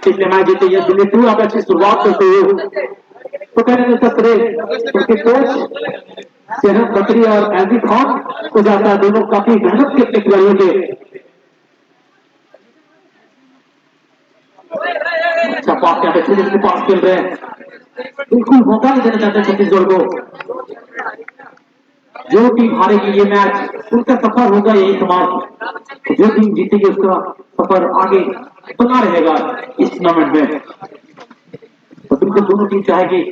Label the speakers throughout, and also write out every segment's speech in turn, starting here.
Speaker 1: पिछले मैच जीते ये दिल्ली टू आप अच्छी शुरुआत करते हुए तो कहने तस्रे उनके कोच सेहत बकरी और एलजी खान को जाता है, दोनों काफी मेहनत के खिलाड़ियों के। अच्छा पास यहाँ पे छोटे पास खेल रहे हैं, बिल्कुल मौका नहीं देना चाहते छत्तीसगढ़ को। जो टीम हारेगी ये मैच उनका सफर होगा यही समाप्त, जो टीम जीतेगी उसका सफर आगे बना रहेगा इस टूर्नामेंट में। तो बिल्कुल दोनों टीम चाहेगी।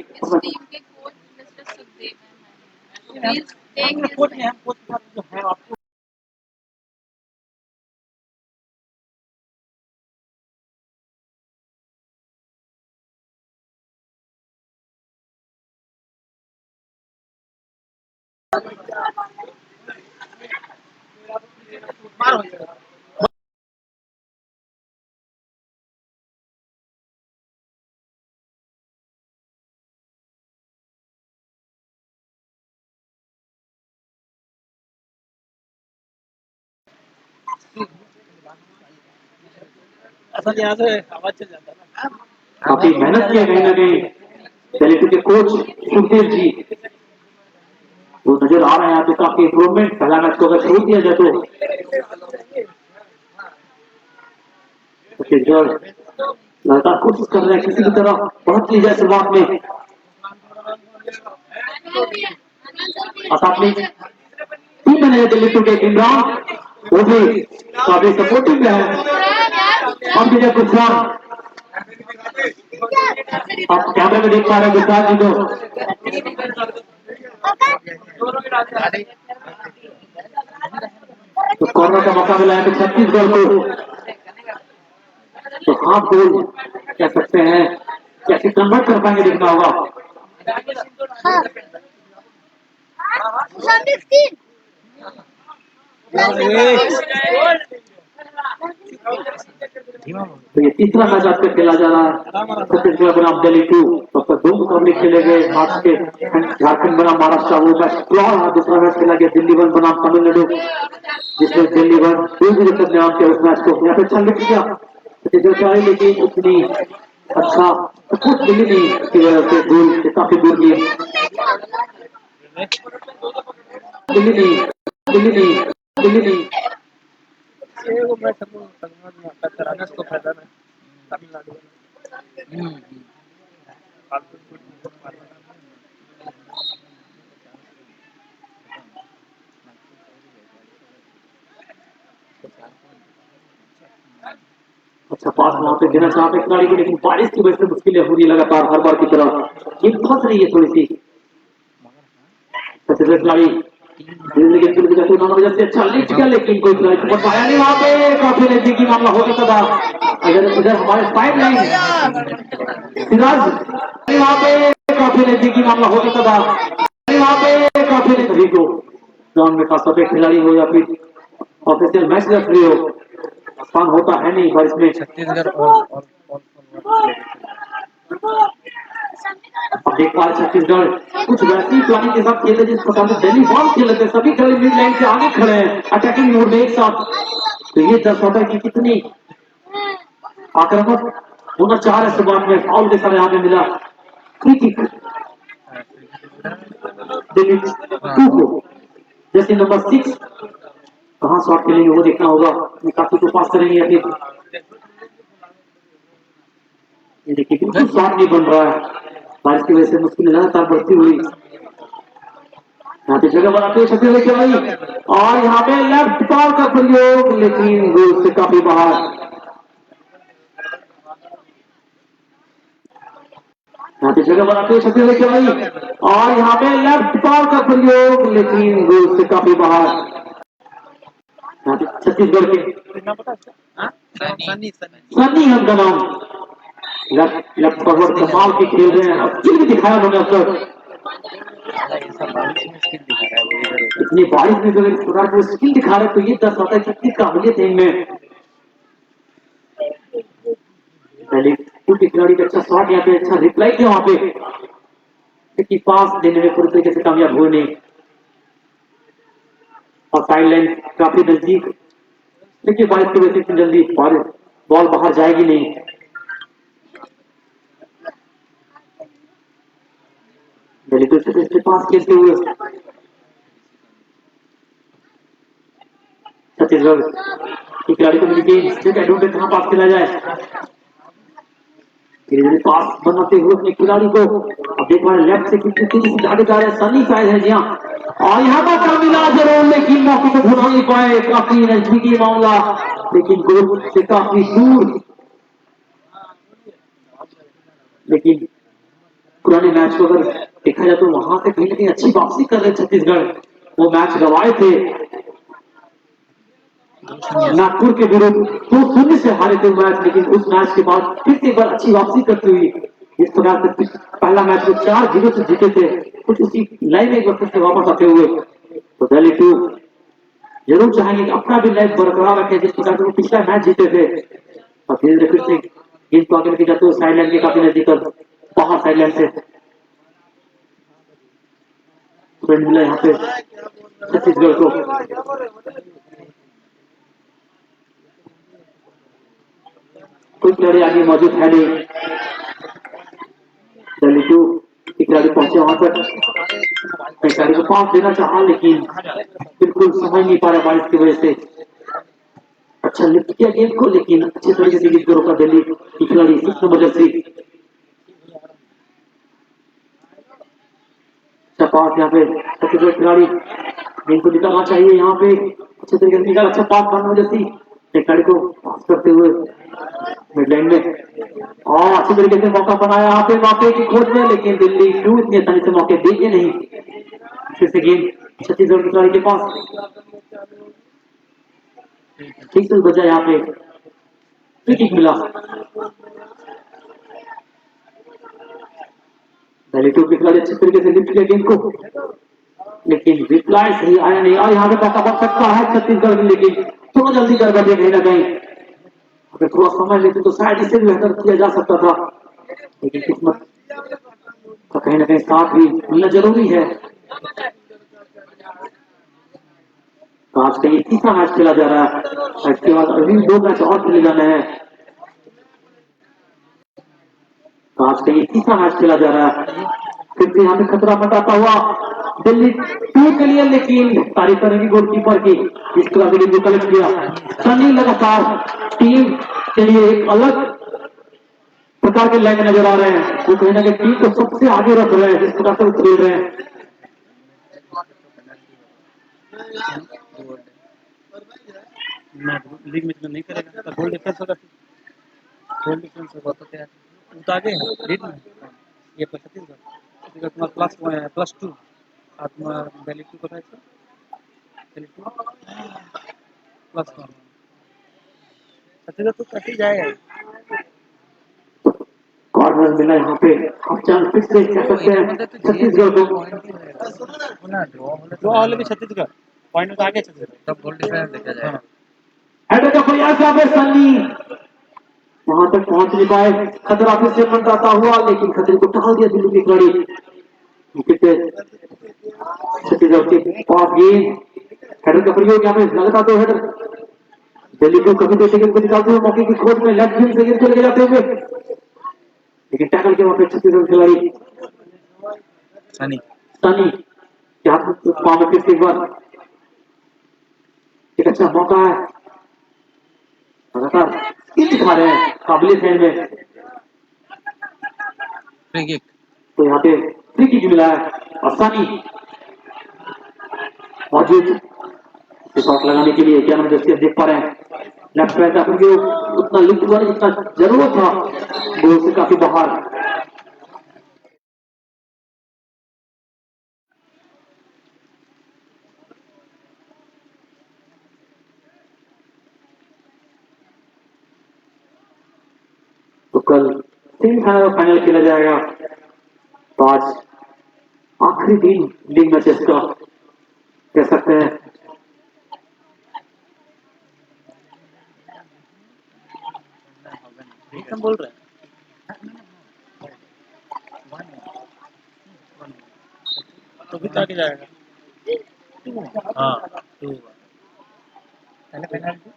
Speaker 2: असल यहाँ से आवाज चल जाता है ना।
Speaker 1: काफी मेहनत किया कहीं ना कहीं दिल्ली के कोच सुखदेव जी, वो नजर आ रहे हैं यहाँ पे काफी इम्प्रूवमेंट। पहला मैच को अगर छोड़ दिया जाए तो छत्तीसगढ़ लगातार कोशिश कर रहे हैं किसी भी तरह पहुंच ली जाए शुरुआत में। अपनी टीम में दिल्ली टू के इमरान वो भी काफी सपोर्टिव है और विजय गुजराल आप कैमरे में देख पा रहे हैं गुजराल जी को। तो कॉर्नर का मौका मिला है तो छत्तीसगढ़ को, तो हाफ गोल कह सकते हैं, कैसे कन्वर्ट कर पाएंगे देखना होगा। तो ये तीसरा मैच आपसे खेला जा रहा है छत्तीसगढ़ बनाम दिल्ली टू। तो दो मुकाबले खेले गए झारखंड बनाम महाराष्ट्र, वो मैच ड्रॉ रहा। दूसरा मैच खेला गया दिल्ली वन बनाम तमिलनाडु, जिसमें दिल्ली वन 2-0 से नाम किया उस मैच को। यहाँ पे अच्छा लिख दिया छत्तीसगढ़, लेकिन उतनी अच्छा कुछ दिल्ली नहीं की वजह से गोल काफी दूर किए। दिल्ली नहीं दिल्ली नहीं दिल्ली नहीं
Speaker 2: तमिलनाडु
Speaker 1: अच्छा पास वहां पे देना चाहते खिलाड़ी को, लेकिन बारिश की वजह से मुश्किलें हो रही लगातार हर बार की तरह। ये फंस रही है थोड़ी सी छत्तीसगढ़ खिलाड़ी वजह से। अच्छा लिख किया लेकिन कोई बताया नहीं वहां पे, काफी नजदीकी मामला हो सकता था। अगर इधर हमारे साइड लाइन सिराज वहां पे काफी नजदीकी मामला हो सकता था, वहां पे काफी सभी को ग्राउंड में खास तौर पर खिलाड़ी हो या फिर ऑफिशियल मैच रेफरी हो, आसान होता है नहीं बारिश में।
Speaker 2: छत्तीसगढ़
Speaker 1: अब देख पा रहे छत्तीसगढ़ कुछ वैसी प्लानिंग के साथ खेलते जिस प्रकार से दिल्ली बॉल खेल रहे थे, सभी खिलाड़ी मिड लाइन से आगे खड़े हैं अटैकिंग मोड में एक साथ। तो ये दर्शाता है कि कितनी आक्रामक होना चाह रहे शुरुआत में। फाउल के साथ यहाँ पे मिला फ्री किक दिल्ली टू को, जैसे नंबर 6 कहाँ शॉट खेलेंगे वो देखना होगा। काफी को पास करेंगे या फिर ये देखिए बिल्कुल शॉट नहीं बन रहा है, बारिश की वजह से मुश्किल लगातार बढ़ती हुई। यहाँ पे जगह बनाते हुए छत्तीसगढ़ खिलाड़ी और यहाँ पे लेफ्ट पार का प्रयोग, लेकिन गोल से काफी बाहर। यहाँ पे जगह बनाते हुए छत्तीसगढ़ खिलाड़ी और यहाँ पे लेफ्ट पार का प्रयोग, लेकिन गोल से काफी बाहर। यहाँ पे छत्तीसगढ़ के सनी हम का नाम लेफ्ट फॉरवर्ड कमाल की खेल रहे हैं, अब भी दिखाया उन्होंने अक्सर। इतनी बारिश में जो स्किल दिखा रहे तो ये दर्शाता है कितनी काबिलियत है इनमें। खिलाड़ी का अच्छा शॉट, यहाँ पे अच्छा रिप्लाई किया वहां पे कि पास देने में पूरी तरीके से कामयाब हुए नहीं, और साइड लाइन काफी नजदीक। देखिए बारिश की वजह से जल्दी बॉल बाहर जाएगी नहीं। दिल्ली तो इसके पास खेलते हुए छत्तीसगढ़ की खिलाड़ी को मिली गेंद, स्ट्रेट एडवांटेज कहां पास खेला जाए, धीरे धीरे पास बनाते हुए अपने खिलाड़ी को। अब देख रहे लेफ्ट से कितनी तेजी से आगे जा रहे हैं, सनी शायद है जी हाँ, और यहाँ पर मिला जरूर लेकिन मौके को भुला नहीं पाए, काफी नजदीकी मामला लेकिन गोल से काफी दूर। लेकिन पुराने मैच को अगर देखा जाए तो वहां से कहीं ना कहीं अच्छी वापसी कर रहे छत्तीसगढ़। वो मैच गंवाए थे नागपुर के विरुद्ध 2-0 से हारे थे मैच, लेकिन उस मैच के बाद फिर से एक बार अच्छी वापसी करती हुई इस प्रकार से पहला मैच को 4-0 से जीते थे, कुछ उसी लाइन में एक बार फिर से वापस आते हुए तो दिल्ली टू जरूर चाहेंगे कि अपना भी लाइफ बरकरार रखे जिस प्रकार से वो पिछला मैच जीते थे। और धीरे धीरे फिर से गेंद को आगे लेके जाते हुए साइड लाइन के काफी नजदीक बाहर साइड लाइन से मिला यहाँ पे छत्तीसगढ़ को। कोई खिलाड़ी आगे मौजूद है नहीं, दिल्ली टू की खिलाड़ी पहुंचे वहां तक, खिलाड़ी को पास देना चाहा लेकिन बिल्कुल समझ नहीं पा रहा बारिश की वजह से। अच्छा लिफ्ट किया गेंद को लेकिन अच्छे तरीके से गेंद को रोका दिल्ली की खिलाड़ी 6 नंबर जर्सी। अच्छा पास यहाँ पे छत्तीसगढ़ खिलाड़ी, गेंद को निकालना चाहिए यहाँ पे, अच्छे तरीके से निकाल, अच्छा पास 12 नंबर जर्सी खिलाड़ी को पास करते हुए मिडलाइन में और अच्छी तरीके से मौका बनाया यहाँ पे मौके की खोज में, लेकिन दिल्ली टू इतनी आसानी से मौके देंगे नहीं। फिर से गेंद छत्तीसगढ़ खिलाड़ी के पास, ठीक से बचा यहाँ पे, फ्री किक मिला दिल्ली टू के खिलाड़ी अच्छी तरीके से लिफ्ट किया गेंद को, लेकिन रिप्लाई सही आया नहीं और यहाँ पे मौका बन सकता है छत्तीसगढ़ की, लेकिन थोड़ा जल्दी कर बैठे कहीं ना कहीं, अगर थोड़ा समय लेते तो शायद इसे भी बेहतर किया जा सकता था, लेकिन किस्मत का कहीं ना कहीं साथ भी मिलना जरूरी है। आज का ये तीसरा मैच खेला जा रहा है, इसके बाद अभी 2 मैच और खेले जाने हैं। आज का ये तीसरा मैच खेला जा रहा है, फिर से यहाँ पे खतरा मंडराता हुआ दिल्ली टू के लिए, लेकिन तारीफ करेंगे गोलकीपर की इस तरह से कलेक्ट किया। सनी लगातार टीम के लिए एक अलग प्रकार के लाइन नजर आ रहे हैं, वो कहीं ना कहीं टीम को सबसे आगे रख रहे हैं जिस प्रकार से खेल रहे हैं।
Speaker 2: लीग में नहीं करेगा गोल डिफरेंस होगा, गोल डिफरेंस होगा तो क्या तो आगे है लीड में ये छत्तीसगढ़ तुम्हारा +2 आत्मा दिल्ली टू करायचं दिल्ली टू +1 छत्तीसगढ़ तो कटी जाएगा।
Speaker 1: कॉर्नर मिला यहाँ पे, आप चांस फिर से कह सकते हैं छत्तीसगढ़ को
Speaker 2: ड्रॉ होले भी छत्तीसगढ़ पॉइंट में तो आगे छत्तीसगढ़ तब गोल डिफरेंस देखा जाएगा।
Speaker 1: हेडर का प्रयास यहाँ पे सनी वहां तक पहुंच नहीं पाए, खतरा फिर से मंडराता हुआ लेकिन खतरे को टाल दिया दिल्ली की खिलाड़ी। छत्तीसगढ़ के पास गेंद, हेडर का प्रयोग यहाँ पे लगातार 2 हेडर दिल्ली को कभी तो गेंद को निकालते हुए मौके की खोज में लेफ्ट विंग से गेंद को लेके जाते हुए, लेकिन टैकल के वहां पे छत्तीसगढ़ खिलाड़ी
Speaker 2: सनी
Speaker 1: सनी यहाँ पे फिर से एक बार एक अच्छा मौका है, लगातार दिखा रहे हैं काबिलियत है इनमें,
Speaker 2: फ्री किक
Speaker 1: तो यहाँ पे फ्री किक मिला है और सनी मौजूद शॉट लगाने के लिए क्या हम जैसे देख पा रहे हैं लेफ्ट पैर का प्रयोग उतना लिफ्ट हुआ जितना जरूरत था, गोल से काफी बाहर। तो कल सेमीफाइनल और फाइनल खेला जाएगा, तो आज आखिरी दिन लीग मैचेस का कह सकते हैं।
Speaker 2: एकदम बोल रहे हैं तो भी आगे जाएगा। हाँ 2 पहले पेनल्टी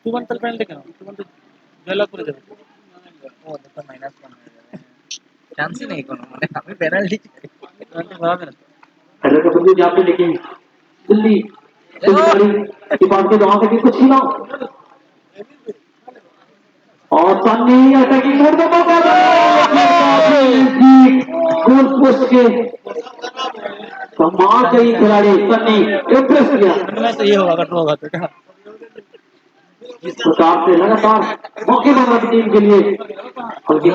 Speaker 2: 2-1 तक पेनल्टी का 2-1 तो गेला पूरे जब वो तो -1 चांस ही नहीं कोनो माने आम्ही पेनल्टी बराबर है।
Speaker 1: हेडर का बंदी जाते लेकिन दिल्ली की बात के वहां से भी कुछ छीना और सन्नी अटैकिंग मोड में मौका गोल पोस्ट के कमाल के ही खिलाड़ी सन्नी इम्प्रेस किया।
Speaker 2: मैं तो ये होगा अगर होगा तो क्या
Speaker 1: इस प्रकार से लगातार मौके बन रही टीम के लिए हल्की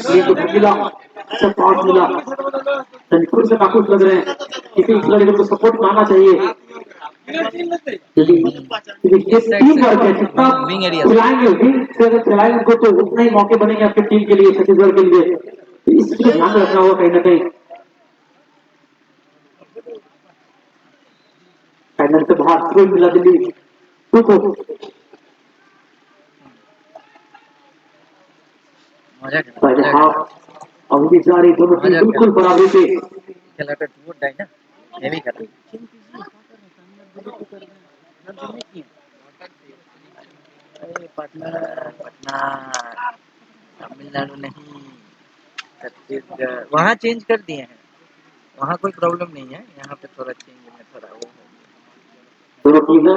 Speaker 1: से तो मिला सब पास मिला खुद से नाखुश लग रहे हैं किसी खिलाड़ी को सपोर्ट मांगना चाहिए टीम वर्क है जितना खिलाएंगे विंग से अगर खिलाएंगे उनको तो उतना ही मौके बनेंगे आपकी टीम के लिए छत्तीसगढ़ के लिए तो इसको ध्यान रखना होगा कहीं ना कहीं फाइनल से बाहर थ्रो मिला दिल्ली को अभी जारी दोनों टीम बिल्कुल बराबरी पे
Speaker 3: खेला तो टूट जाए ना ये भी कर पटना पटना तमिलनाडु नहीं छत्तीसगढ़ वहाँ चेंज कर दिए हैं वहाँ कोई प्रॉब्लम नहीं है यहाँ पे थोड़ा चेंज में थोड़ा वो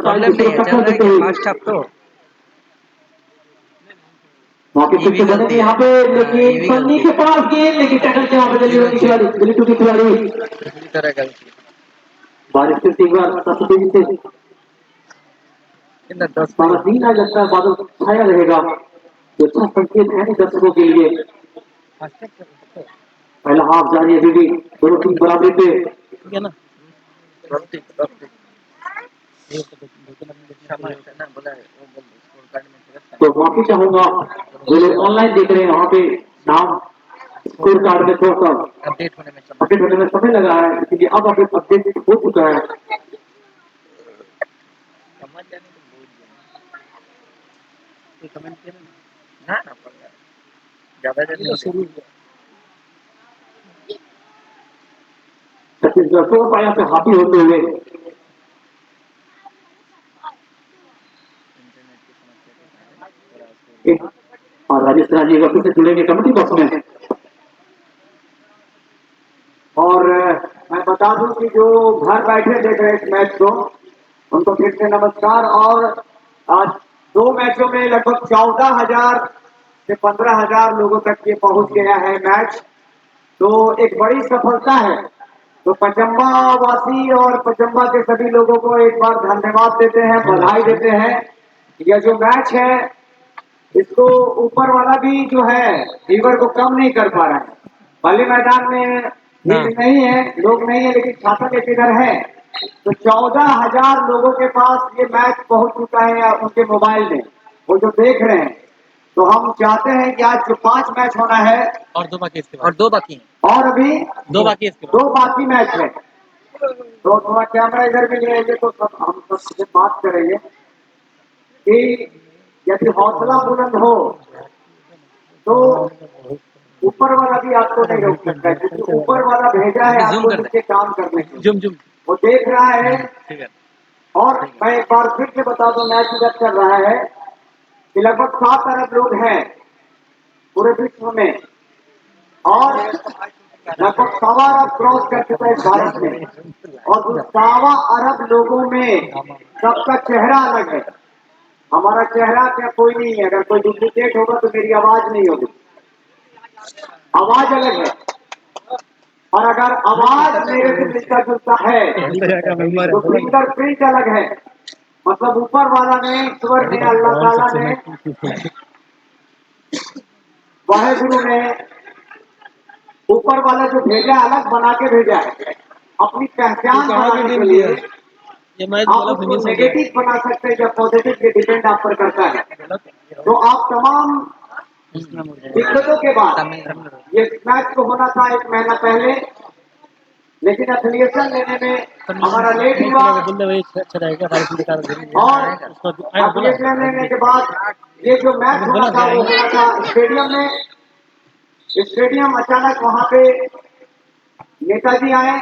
Speaker 3: प्रॉब्लम नहीं है चल रहा है फर्स्ट हाफ तो
Speaker 1: वहाँ पे पिच बनेंगे यहाँ पे लेकिन सन्नी के पास गेंद लेकिन टैकल के यहाँ पे दिल्ली की खिलाड़ी
Speaker 3: इसी तरह गलती
Speaker 1: बारिश से एक बार तेजी से 12 आज लगता है बादल छाया रहेगा जो अच्छा संकेत है नहीं दर्शकों के लिए पहला हाफ जारी अभी भी दोनों टीम बराबरी पे
Speaker 2: ठीक है ना
Speaker 1: तो माफी चाहूंगा जो लोग ऑनलाइन देख रहे हैं वहाँ पे नाम स्कोर कार्ड में थोड़ा सा अपडेट होने में समय लगा है क्योंकि अब अपडेट हो चुका है
Speaker 2: कमेंट किया
Speaker 3: ना ज्यादा
Speaker 2: शुरू
Speaker 1: छत्तीसगढ़ को पाया से हाथी होते हुए और राजस्थान जी फिर से जुड़ेंगे कमेटी बॉक्स में और मैं बता दूं कि जो घर बैठे देख रहे इस मैच को उनको फिर से नमस्कार और आज 2 मैचों में लगभग 14,000 से 15,000 लोगों तक ये पहुंच गया है मैच तो एक बड़ी सफलता है तो पचम्बा वासी और पचम्बा के सभी लोगों को एक बार धन्यवाद देते हैं बधाई देते हैं यह जो मैच है इसको ऊपर वाला भी जो है फीवर को कम नहीं कर पा रहा है भले मैदान में नहीं है लोग नहीं है लेकिन शासन एक इधर है तो 14,000 लोगों के पास ये मैच पहुंच चुका है उनके मोबाइल में वो जो देख रहे हैं तो हम चाहते हैं कि आज जो 5 मैच होना है
Speaker 2: और 2 बाकी इसके
Speaker 3: और 2 बाकी
Speaker 1: और अभी
Speaker 2: 2 बाकी इसके
Speaker 1: 2 बाकी मैच है तो थोड़ा कैमरा इधर भी ले आइए तो सब हम सबसे बात करेंगे कि यदि हौसला बुलंद हो तो ऊपर वाला भी आपको नहीं रोक सकता क्योंकि ऊपर वाला भेजा है आपको नीचे काम करने के लिए वो देख रहा है और मैं एक बार फिर से बता दूं मैच इधर चल रहा है कि लगभग 7 अरब लोग हैं पूरे विश्व में और लगभग 1.25 अरब क्रॉस कर चुका है इस भारत में और उस 1.25 अरब लोगों में सबका चेहरा अलग है हमारा चेहरा क्या कोई नहीं है अगर कोई डुप्लीकेट होगा तो मेरी आवाज नहीं होगी आवाज अलग है और अगर आवाज मेरे से मिलता जुलता है तो फिंगरप्रिंट अलग है मतलब ऊपर वाला ने ईश्वर ने अल्लाह ताला ने वाहेगुरु ने ऊपर वाला जो भेजा अलग बना के भेजा है अपनी पहचान बनाने के लिए आप उसको नेगेटिव बना सकते हैं या पॉजिटिव के डिपेंड आप पर करता है तो आप तमाम दिक्कतों के बाद ये मैच को होना था 1 महीना पहले लेकिन एफिलिएशन लेने में हमारा लेट हुआ और एफिलिएशन लेने के बाद ये जो मैच होना था वो होना था स्टेडियम में स्टेडियम अचानक वहां पे नेताजी आए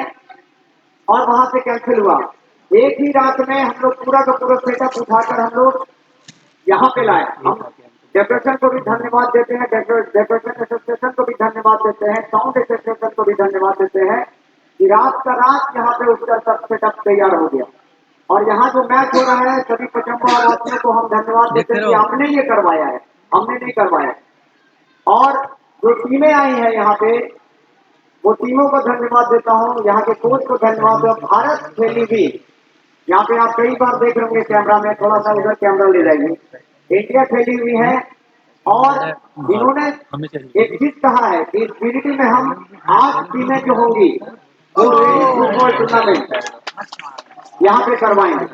Speaker 1: और वहां से कैंसिल हुआ एक ही रात में हम लोग पूरा का पूरा सेटअप उठाकर हम लोग यहाँ पे लाए हम डेकोरेशन को भी धन्यवाद देते हैं डेकोरेशन एसोसिएशन को भी धन्यवाद देते हैं साउंड एसोसिएशन को भी धन्यवाद देते हैं कि रात का रात यहाँ पे उसका सब सेटअप तैयार हो गया। और यहाँ जो मैच हो रहा है सभी पचम्बा वासियों को हम धन्यवाद देते हैं कि आपने ये करवाया है, हमने नहीं करवाया। और जो टीमें आई हैं यहाँ पे, वो टीमों को धन्यवाद देता हूँ, यहाँ के कोच को धन्यवाद दो। भारत खेली भी यहाँ पे आप कई बार देख रहे होंगे कैमरा में, थोड़ा सा उधर कैमरा ले जाएंगे, इंडिया खेली हुई है। और इन्होंने एक चीज कहा है कि इस पीडीटी में हम 8 टीमें जो होंगी वो फुटबॉल टूर्नामेंट यहाँ पे करवाएंगे,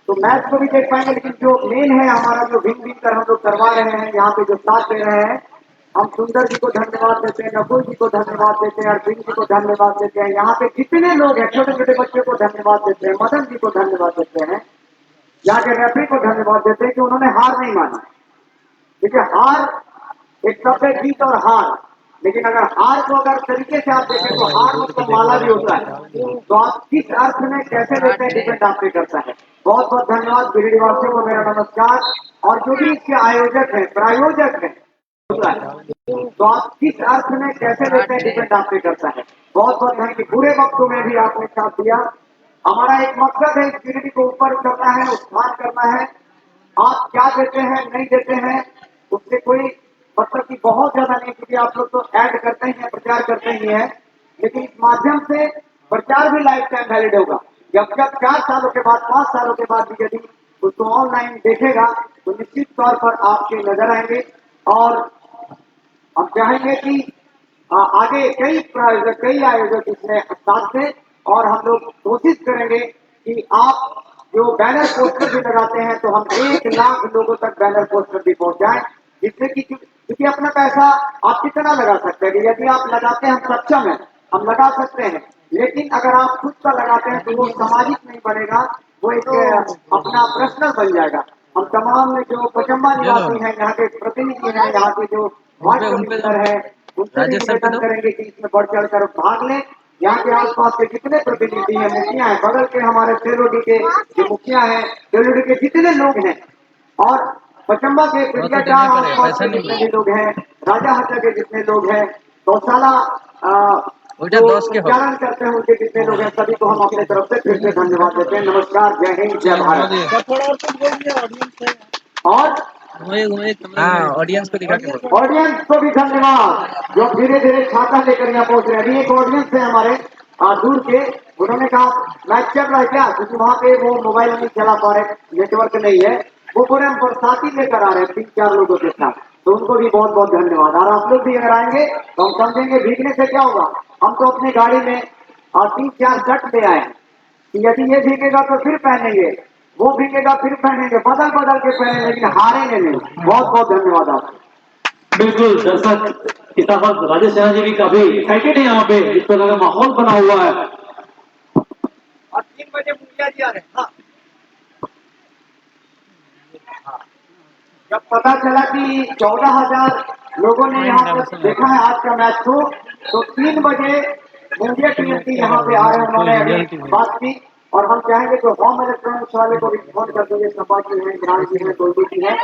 Speaker 1: तो मैच को भी देख पाएंगे। लेकिन जो मेन है हमारा, जो भिन्न भिन्न कर हम लोग करवा रहे हैं यहाँ पे, जो साथ दे रहे हैं, हम सुंदर जी को धन्यवाद देते हैं, नकुल जी को धन्यवाद देते हैं, अरविंद जी को धन्यवाद देते हैं। यहाँ पे जितने लोग हैं, छोटे छोटे बच्चों को धन्यवाद देते हैं, मदन जी को धन्यवाद देते हैं, यहाँ के रेफरी को धन्यवाद देते हैं कि उन्होंने हार नहीं मानी। देखिए हार एक शब्द है, जीत और हार, लेकिन अगर हार को अगर तरीके से आप देखें तो हार मतलब माला भी होता है, तो आप किस अर्थ में कैसे लेते हैं डिपेंड आप पे करता है। बहुत बहुत धन्यवाद गिरिडीह वासियों को, मेरा नमस्कार। और जो भी इसके आयोजक है, प्रायोजक है, तो आप किस अर्थ में कैसे लेते हैं डिपेंड आप पे करता है। बहुत बहुत धन्यवाद। बुरे वक्तों में भी आपने साथ दिया। हमारा एक मकसद है, इस गिरिडीह को ऊपर करना है, उत्थान करना है। आप क्या देते हैं नहीं देते हैं उससे कोई मतलब कि बहुत ज्यादा नहीं, क्योंकि आप लोग तो ऐड करते ही हैं, प्रचार करते ही हैं, लेकिन इस माध्यम से प्रचार भी लाइफ टाइम वैलिड होगा। जब 4 सालों के बाद, 5 सालों के बाद भी यदि उसको ऑनलाइन देखेगा तो निश्चित तौर पर आपके नजर आएंगे। और हम चाहेंगे कि आगे कई प्रायोजक, कई आयोजक इसमें साथ दें, और हम लोग कोशिश करेंगे कि आप जो बैनर पोस्टर भी लगाते हैं तो हम 1 लाख लोगों तक बैनर पोस्टर भी पहुंचाएं, जिससे कि क्योंकि अपना पैसा आप कितना लगा सकते हैं। यदि आप लगाते हैं, हम सक्षम है, हम लगा सकते हैं, लेकिन अगर आप खुद का लगाते हैं तो वो सामाजिक नहीं बनेगा, वो एक अपना पर्सनल बन जाएगा। हम तमाम जो पचम्बा निवासी हैं, यहाँ के प्रतिनिधि हैं, यहाँ के जो वार्ड कमिश्नर है, उनसे भी निवेदन करेंगे कि इसमें बढ़ चढ़ कर भाग लें। यहाँ के आसपास के जितने प्रतिनिधि हैं, मुखिया हैं, बगल के हमारे सेलोडी के जो मुखिया हैं, सेलोडी के जितने लोग हैं, और पचम्बा के आसपास के जितने भी लोग हैं, राजा हटा के जितने लोग हैं, गौशाला उच्चारण करते हैं उनके जितने लोग हैं, सभी को हम अपने तरफ से फिर से धन्यवाद देते हैं। नमस्कार, जय हिंद, जय भारत। और
Speaker 3: ऑडियंस को दिखा के
Speaker 1: ऑडियंस को भी धन्यवाद, जो धीरे धीरे छाता लेकर यहाँ पहुंच रहे हैं। अभी एक ऑडियंस है हमारे दूर के, उन्होंने कहा मैच चल रहा है क्या, क्योंकि वहाँ पे वो मोबाइल नहीं चला पा रहे, नेटवर्क नहीं है, वो पूरे हम बरसाती लेकर आ रहे हैं 3-4 लोगों के साथ, तो उनको भी बहुत बहुत धन्यवाद। और आप लोग भी अगर आएंगे तो हम समझेंगे भीगने से क्या होगा। हम तो अपनी गाड़ी में 3-4 शर्ट ले आए, यदि ये भीगेगा तो फिर पहनेंगे, वो भीगेगा फिर पहनेंगे, बदल बदल के पहनेंगे, लेकिन हारेंगे नहीं। बहुत बहुत धन्यवाद आपको।
Speaker 4: बिल्कुल दर्शक इस वक्त राजेश सिन्हा जी भी काफी एक्साइटेड है यहाँ पे, इस तरह का माहौल बना हुआ है।
Speaker 1: और 3 बजे मुखिया जी आ रहे हैं। जब पता चला कि 14,000 लोगों ने यहाँ पर देखा है आज का मैच को, तो 3 बजे मुंडिया टीएमसी यहाँ पे आ रहे हैं, उन्होंने अभी बात की। और हम चाहेंगे तो होम इलेक्ट्रॉनिक्स वाले को भी फोन कर देंगे, सपा की है, ग्राम की है, कोई की है,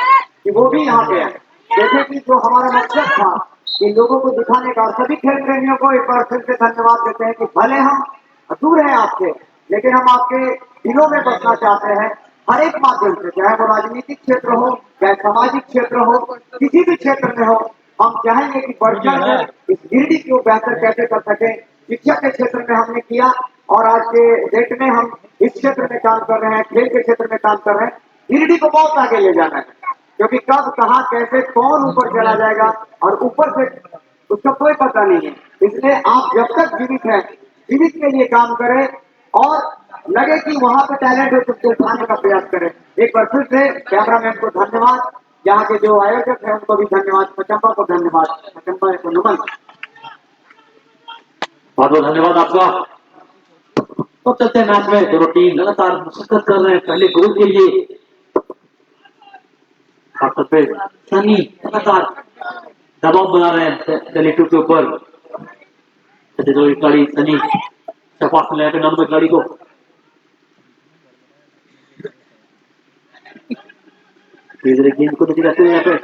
Speaker 1: कि वो भी यहाँ पे है। जैसे कि जो हमारा मकसद था कि लोगों को दिखाने का, सभी खेल प्रेमियों को एक बार फिर से धन्यवाद देते हैं कि भले हम दूर हैं आपसे, लेकिन हम आपके दिलों में बसना चाहते हैं हर एक माध्यम से, चाहे वो राजनीतिक क्षेत्र हो, चाहे सामाजिक क्षेत्र हो, किसी भी क्षेत्र में हो। हम चाहेंगे कि बढ़ चढ़ इस गिरिडीह को बेहतर कैसे कर सके। शिक्षा के क्षेत्र में हमने किया, और आज के डेट में हम इस क्षेत्र में काम कर रहे हैं, खेल के क्षेत्र में काम कर रहे हैं। गिरिडीह को बहुत आगे ले जाना है, क्योंकि कब कहाँ कैसे कौन ऊपर चला जाएगा, और ऊपर से उसका कोई पता नहीं है। इसलिए आप जब तक जीवित हैं, जीवित के लिए काम करें, और लगे कि वहां पे टैलेंट है तो उसको उठाने का प्रयास करें। एक बार फिर से कैमरामैन को धन्यवाद, यहाँ के जो आयोजक हैं उनको भी धन्यवाद, पचम्बा को धन्यवाद, पचम्बा को नमन।
Speaker 4: बहुत बहुत धन्यवाद आपका। तो चलते हैं मैच में, दोनों टीम लगातार मशक्कत कर रहे हैं पहले गोल के लिए। खासतौर पे सनी लगातार दबाव बना रहे हैं दलितों के ऊपर। जो खिलाड़ी सनी शफाक ले आते नंबर खिलाड़ी को, गेंद को देखते जाते हैं। यहाँ पे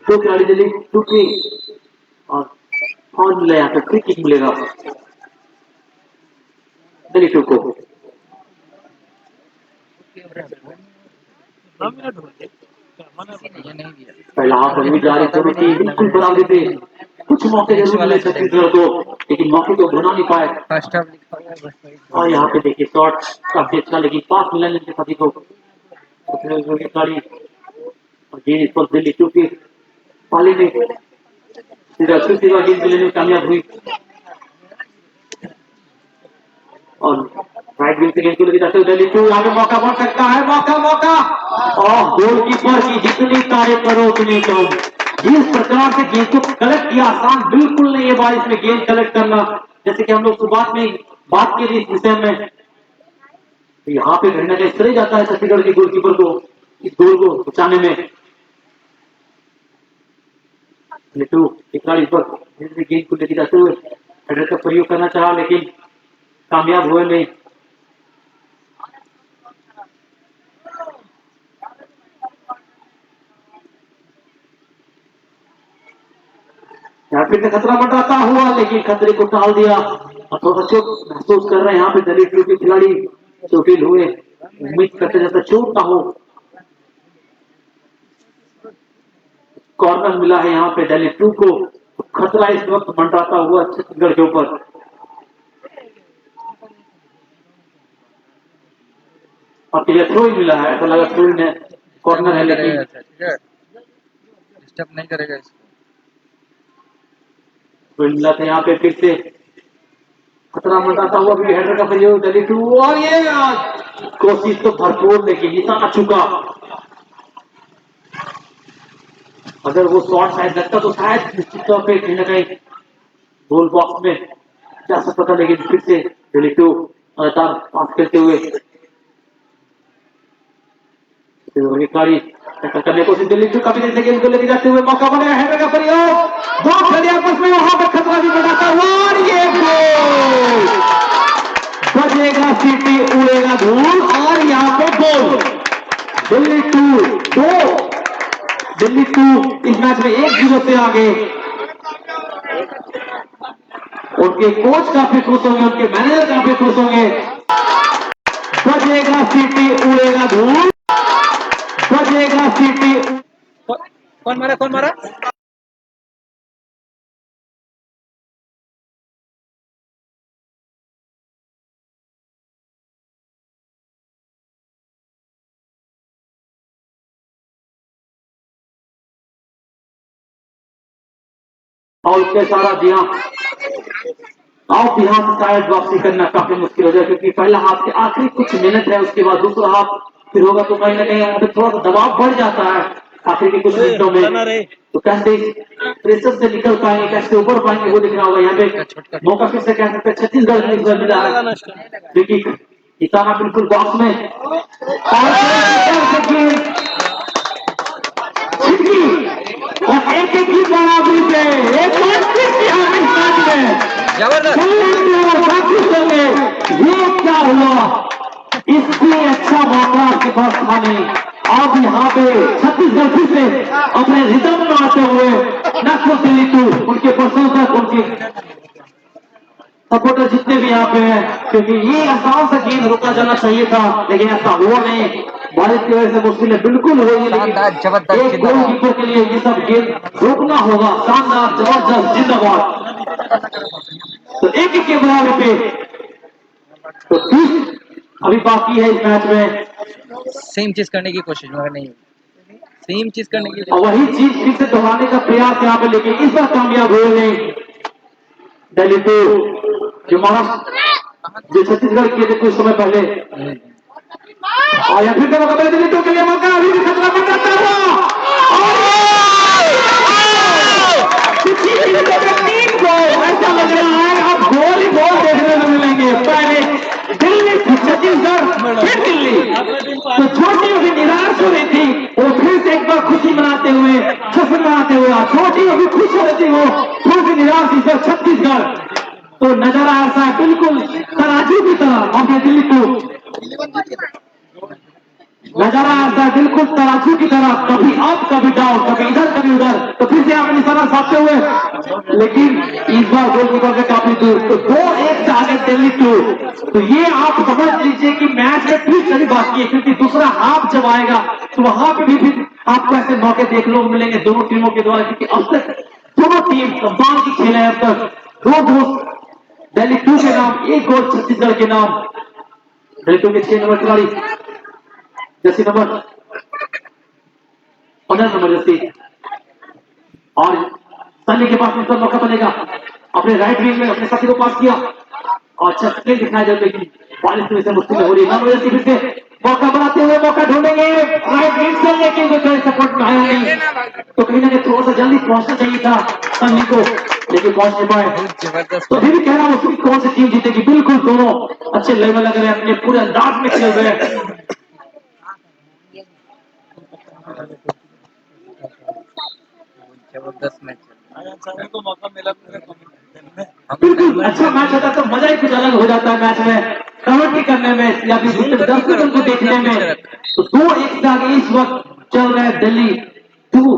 Speaker 4: 2 खिलाड़ी जल्दी टूटी, और ले यहाँ पे फ्री किक मिलेगा।
Speaker 1: दिल्ली टू को।
Speaker 2: 9 मिनट हो गए
Speaker 3: ये नहीं दिया।
Speaker 1: पहला हाफ अभी भी जारी, दोनों टीम बिल्कुल बराबरी पे। कुछ मौके जरूर मिले छत्तीसगढ़ को, लेकिन मौके को बना नहीं पाए।
Speaker 3: फर्स्ट हाफ लिखा हुआ है बस वही।
Speaker 1: और यहाँ पे देखिए शॉट काफी अच्छा, लेकिन पास मिला नहीं सभी को। खिलाड़ी और गेंद पर दिल्ली टू की पाली ने सीधा गेंद लेने में कामयाब हुई और राइट विंग से गेंद को लेकर जाते हुए दिल्ली टू आगे मौका बन सकता है, मौका और गोलकीपर की जितनी तारीफ करो उतनी कम। जिस प्रकार से गेंद को कलेक्ट किया, आसान बिल्कुल नहीं है बारिश में गेंद कलेक्ट करना, जैसे कि हम लोग शुरुआत में बात की थी इस विषय में। तो यहाँ पे कहीं ना कहीं चले जाता है छत्तीसगढ़ के गोलकीपर को इस गोल को बचाने में। लिटू खिलाड़ी पर गेंद को लेकर जाते हुए हेडर का प्रयोग करना चाहा, लेकिन कामयाब हुए नहीं। फिर से खतरा मंडराता हुआ, लेकिन खतरे को टाल दिया और थोड़ा चोट महसूस कर रहे हैं यहाँ पे दिल्ली टू के खिलाड़ी। चोटिल हुए, उम्मीद करते जैसा चोट ना हो। कॉर्नर मिला है यहाँ पे दिल्ली टू को, खतरा इस वक्त मंडराता हुआ छत्तीसगढ़ के ऊपर। और क्लियर थ्रो ही मिला है, ऐसा लगा थ्रो ने कॉर्नर है, लेकिन
Speaker 3: डिस्टर्ब नहीं करेगा इसको।
Speaker 1: मिला था यहाँ पे फिर से खतरा मंडराता हुआ भी हेडर का प्रयोग दिल्ली टू, और ये कोशिश तो भरपूर, लेकिन निशाना चुका। अगर वो शॉट शायद लगता तो शायद निश्चित तौर पे कहीं ना कहीं गोल बॉक्स में जा सकता था, लेकिन फिर से दिल्ली टू लगातार पास करते हुए खिलाड़ी करने को दिल्ली टू काफी देर से गेंद को लेकर जाते हुए मौका बनेगा, हेडर का प्रयोग, दो खिलाड़ी आपस में वहां पर खतरा भी बढ़ाता हुआ, और ये गोल बजेगा, सीटी उड़ेगा धूल, और यहाँ पे गोल। दिल्ली टू इस मैच में 1-0 से आगे। उनके कोच काफी खुश होंगे, उनके मैनेजर काफी खुश होंगे। बजेगा सीटी उड़ेगा धूल, बजेगा सीटी।
Speaker 2: कौन मारा
Speaker 1: और उसके सारा दिया आउट, यहाँ से शायद वापसी करना काफी मुश्किल हो जाए, क्योंकि पहला हाफ के आखिरी कुछ मिनट है, उसके बाद दूसरा हाफ फिर होगा, तो कहीं ना कहीं यहाँ पे थोड़ा सा दबाव बढ़ जाता है आखिरी के कुछ मिनटों में। तो कैसे प्रेशर से निकल पाएंगे, कैसे उबर पाएंगे, वो दिखना होगा। यहाँ पे मौका फिर से कह सकते हैं छत्तीसगढ़ में मिला है, देखिए निशाना बिल्कुल बॉक्स में, और एक की बराबरी पे एक ये क्या हुआ, इससे अच्छा मौका आपके पास था नहीं। अब यहाँ पे छत्तीसगढ़ फिर से अपने रिदम में आते हुए न सिर्फ दिल्ली टू, उनके प्रशंसक, उनके सपोर्टर जितने भी यहाँ पे हैं, क्योंकि ये आसान सा गेंद रोका जाना चाहिए था, लेकिन ऐसा हुआ नहीं। बारिश की वजह से मुश्किलें बिल्कुल होगी, लेकिन एक गोलकीपर के लिए ये सब गेंद रोकना होगा। शानदार, जबरदस्त, जिंदाबाद। तो एक के बराबर पे तो 30 अभी बाकी है इस मैच में।
Speaker 3: सेम चीज करने की कोशिश मगर नहीं, सेम चीज करने की
Speaker 1: और वही चीज फिर से दोहराने का प्रयास यहाँ पे, लेकिन इस बार कामयाब हुए नहीं दिल्ली टू, जो महाराष्ट्र जो छत्तीसगढ़ किए थे कुछ समय पहले। और या फिर मौका मिला दिल्ली टू के लिए, मौका अभी भी खतरा बन जाता हुआ, ऐसा लग रहा है अब गोल ही गोल देखने को मिलेंगे। पहले दिल्ली, छत्तीसगढ़, फिर दिल्ली। तो छोटी अभी निराश हो रही थी, वो फिर से एक बार खुशी मनाते हुए, जश्न मनाते हुए, छोटी अभी खुश हो रही थी, वो थोड़ी सी निराश थी सर छत्तीसगढ़। तो नजर आ रहा है बिल्कुल तराजू की तरह, और दिल्ली को नजारा आता है बिल्कुल तराजू की तरह, कभी अप कभी डाउन, कभी इधर कभी उधर। तो फिर से यहाँ पे निशाना साधते हुए, लेकिन इस बार गोलकीपर से काफी दूर। तो 2-1 से आगे दिल्ली 2। तो ये आप समझ लीजिए कि मैच में ट्विस्ट अभी बाकी है, क्योंकि दूसरा हाफ जब आएगा तो वहां पे भी फिर आपको ऐसे मौके देखने को मिलेंगे दोनों टीमों के द्वारा, क्योंकि अब तक दोनों टीम कमाल की खेले हैं। अब तक 2 गोल दिल्ली 2 के नाम, 1 गोल छत्तीसगढ़ के नाम। दिल्ली 2 के 6 नंबर खिलाड़ी, जर्सी नंबर 15 नंबर जर्सी, और सनी के पास मतलब मौका बनेगा, अपने राइट विंग में अपने साथी को पास किया और अच्छा स्क्रीन दिखाई देते कि बारिश की वजह से मुश्किल हो रही है। फिर से मौका बनाते हुए मौका ढूंढेंगे राइट विंग से, लेकिन वो जो सपोर्ट में आया नहीं। तो कहीं ना कहीं थोड़ा सा जल्दी पहुंचना चाहिए था सनी को, लेकिन पहुंच नहीं पाए।
Speaker 3: बहुत जबरदस्त
Speaker 1: तो फिर भी कह रहा हूँ कि कौन सी टीम जीतेगी। बिल्कुल दोनों अच्छे लेवल लग रहे हैं, अपने पूरे अंदाज में खेल रहे हैं।
Speaker 3: जबरदस्त मैच
Speaker 2: को मौका मिला पूरे कमेंट में।
Speaker 1: बिल्कुल अच्छा मैच होता तो मजा ही कुछ अलग हो जाता है मैच में, कमेंट्री करने में या फिर दर्शकों को देखने में। तो 2-1 से आगे इस वक्त चल रहा है दिल्ली 2।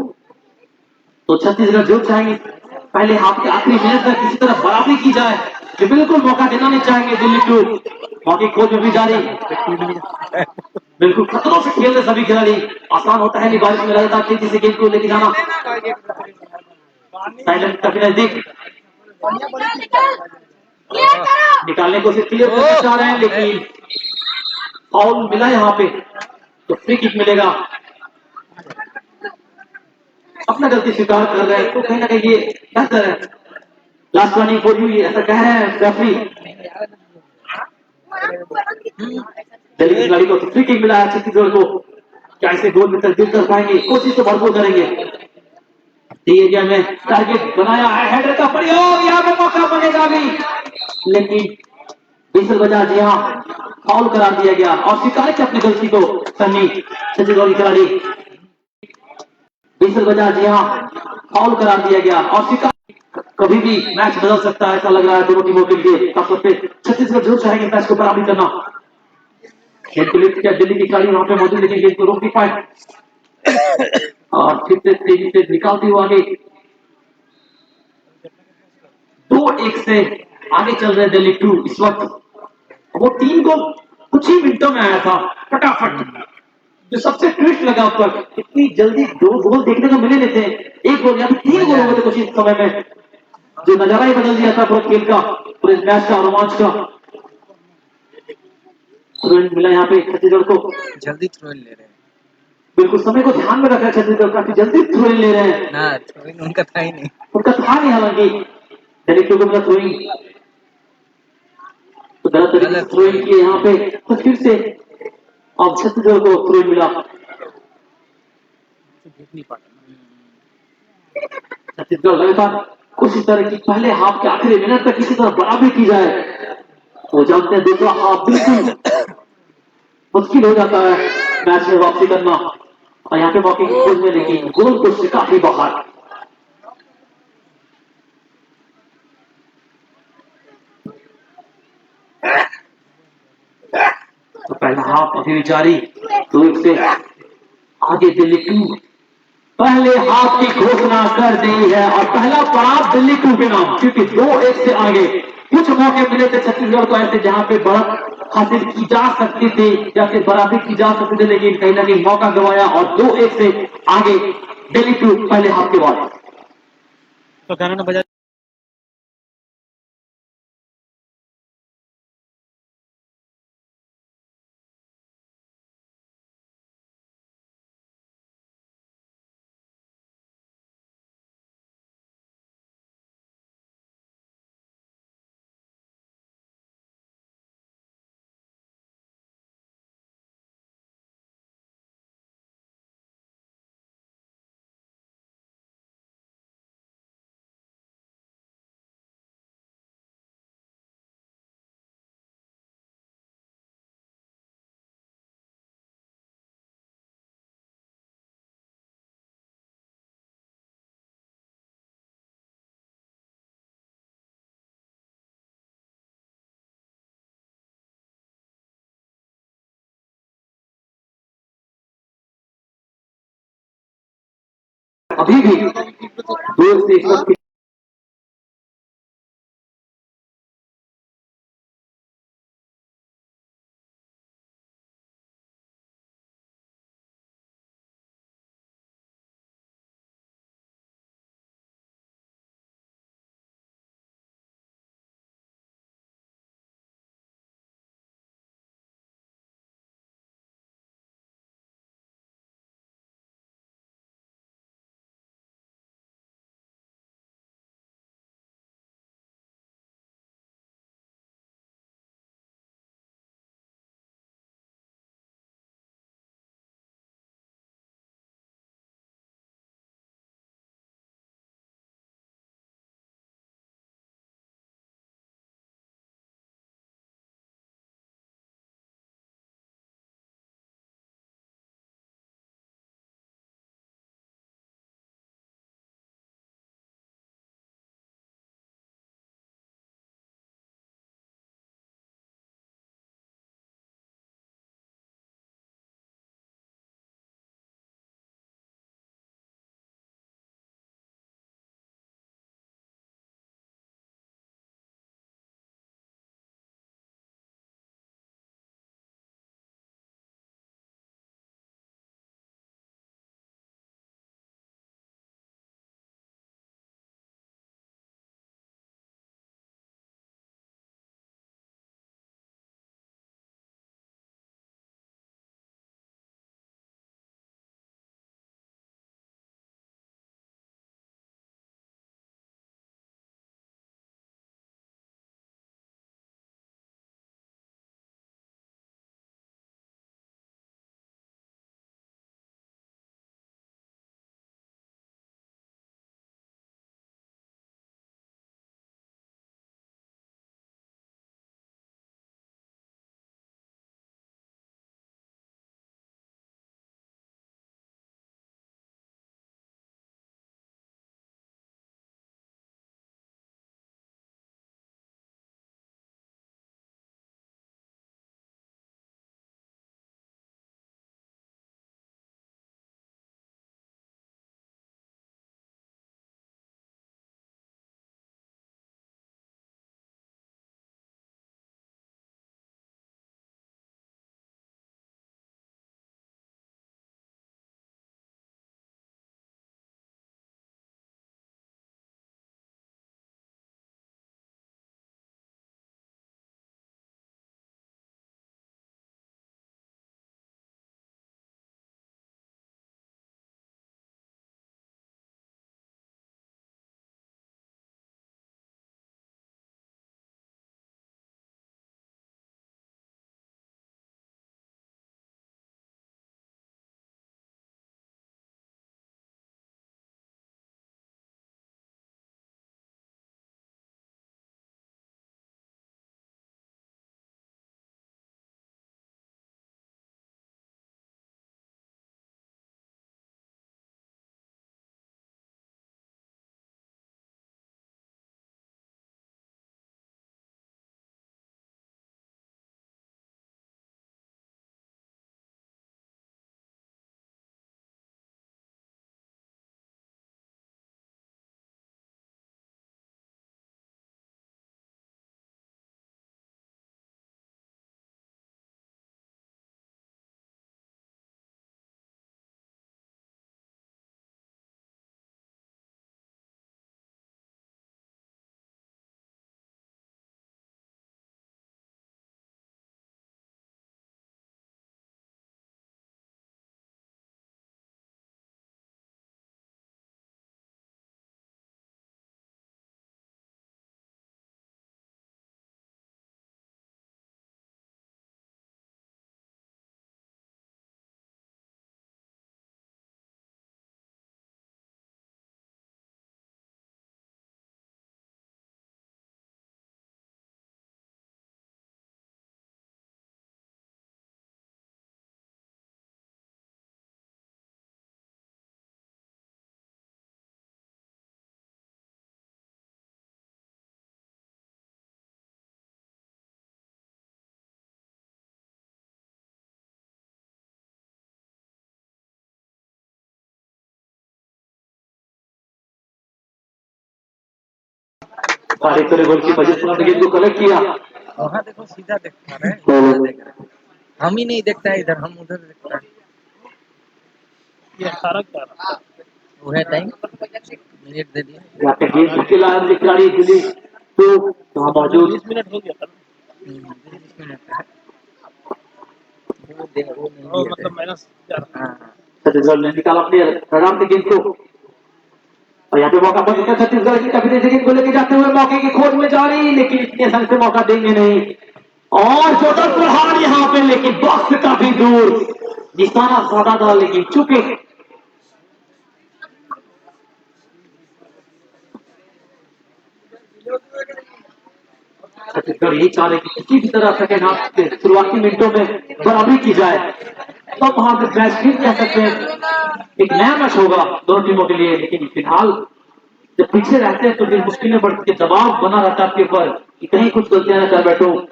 Speaker 1: तो छत्तीसगढ़ जो चाहेंगे पहले हाफ के आखिरी मिनट तक किसी तरह बराबरी की जाए, जो बिल्कुल मौका देना नहीं चाहेंगे दिल्ली 2। हॉकी खोज में भी जारी, बिल्कुल खतरों से खेल रहे सभी खिलाड़ी। आसान होता है नहीं बारिश में लगातार तेजी से गेंद को लेके जाना। साइलेंट काफी नजदीक, निकालने को सिर्फ क्लियर करना चाह रहे हैं, लेकिन फाउल मिला यहाँ पे, तो फ्री किक मिलेगा। अपना गलती स्वीकार कर रहे हैं तो कहीं ना कहीं ये बेहतर है। लास्ट रनिंग फॉर यू, ऐसा कह रहे हैं रेफरी। दिल्ली के खिलाड़ी को फ्री किक मिला है छत्तीसगढ़ को, क्या इसे गोल में तब्दील कर पाएंगे? कोशिश तो भरपूर करेंगे। एरिया में टारगेट बनाया है, हेडर का प्रयोग, यहाँ पे मौका बनेगा भी, लेकिन बिसल बजा जी हाँ, फाउल करार दिया गया और स्वीकार किया अपनी गलती को सन्नी छत्तीसगढ़ खिलाड़ी। बिसल बजा जी हाँ, फाउल करार दिया गया और स्वीकार। कभी भी मैच बदल सकता है ऐसा लग रहा है दोनों टीमों के लिए। खासतौर पे छत्तीसगढ़ जरूर चाहेंगे मैच को बराबरी करना। खेल को लिफ्ट किया दिल्ली की खिलाड़ी वहां पे मौजूद, लेकिन गेंद को रोक नहीं पाए और फिर से तेजी से निकालती हुआ आगे 2-1 से आगे चल रहे दिल्ली 2 इस वक्त। वो 3 गोल कुछ ही मिनटों में आया था फटाफट। जो सबसे ट्विस्ट लगा उस पर, इतनी जल्दी 2 गोल देखने को मिले नहीं थे। 1 गोल या फिर 3 गोल हो गए थे कुछ ही समय में, जो नजारा ही बदल दिया था पूरे खेल का, पूरे मैच का, रोमांच का। तुरंत मिला यहाँ पे छत्तीसगढ़ को,
Speaker 3: जल्दी थ्रो ले रहे हैं
Speaker 1: बिल्कुल समय को ध्यान में रखा छत्तीसगढ़, काफी जल्दी थ्रो ले रहे हैं।
Speaker 3: ना, थ्रो उनका था ही नहीं।
Speaker 1: उनका था नहीं, हालांकि दिल्ली को अपना थ्रोइंग तो गलत तरीके से थ्रोइंग किए यहाँ पे, तो फिर से अब छत्तीसगढ़ को थ्रोइंग मिला। छत्तीसगढ़ लगातार कोशिश करे कि पहले हाफ के आखिरी मिनट तक किसी तरह बराबरी की जाए। वो जानते हैं दूसरा हाफ बिल्कुल मुश्किल हो जाता है मैच में वापसी करना, और यहाँ पे मौके की खोज में, लेकिन गोल को से काफी बाहर। तो पहला हाफ अभी भी जारी, 2-1 से आगे दिल्ली 2। पहले हाफ की घोषणा कर दी है और पहला पड़ाव दिल्ली 2 के नाम, क्योंकि 2-1 से आगे कुछ मौके मिले थे छत्तीसगढ़ को ऐसे जहां पे बढ़त हासिल की जा सकती थी या फिर बराबरी की जा सकती थी, लेकिन कहीं ना कहीं मौका गंवाया और 2-1 से आगे दिल्ली 2 पहले हाफ के बाद।
Speaker 2: तो गाना बजा
Speaker 1: अभी भी दूर से इस वक्त कार्यक्रम गोलकीपर जिस तरह से गेंद को कलेक्ट किया।
Speaker 3: वहाँ देखो सीधा देख पा रहे हैं, इधर देख रहे हैं। हम ही नहीं देखता है इधर, हम उधर देखता है।
Speaker 2: ये 18 क्या रहा?
Speaker 3: वो है टाइम, मिनट दे दिए।
Speaker 1: यहाँ पे गेंद खिला है खिलाड़ी दिल्ली तो वहाँ मौजूद
Speaker 2: 20 मिनट हो गया था ना।
Speaker 3: 20 मिनट है। वो नहीं
Speaker 2: और
Speaker 3: दिए थे।
Speaker 2: मतलब माइनस क्या रहा?
Speaker 3: हाँ,
Speaker 1: छत्तीसगढ़ ने निकाला अपने रडाम से गेंद को और यहाँ पे मौका बन सकता है छत्तीसगढ़ की कभी गेंद को लेके जाते हुए मौके की खोज में जारी, लेकिन इतने आसानी से मौका देंगे नहीं। और जोरदार प्रहार यहाँ पे, लेकिन बॉक्स से काफी दूर, निशाना साधा था लेकिन चुके। छत्तीसगढ़ यही चाह रहे कि किसी भी तरह सेकेंड हाफ के शुरुआती मिनटों में बराबरी की जाए, तब वहां से मैच फिर कह सकते हैं एक नया मैच होगा दोनों टीमों के लिए। लेकिन फिलहाल जब पीछे रहते हैं तो फिर मुश्किलें बढ़ती है, दबाव बना रहता है आपके ऊपर कि कहीं कुछ गलतियां न कर बैठो।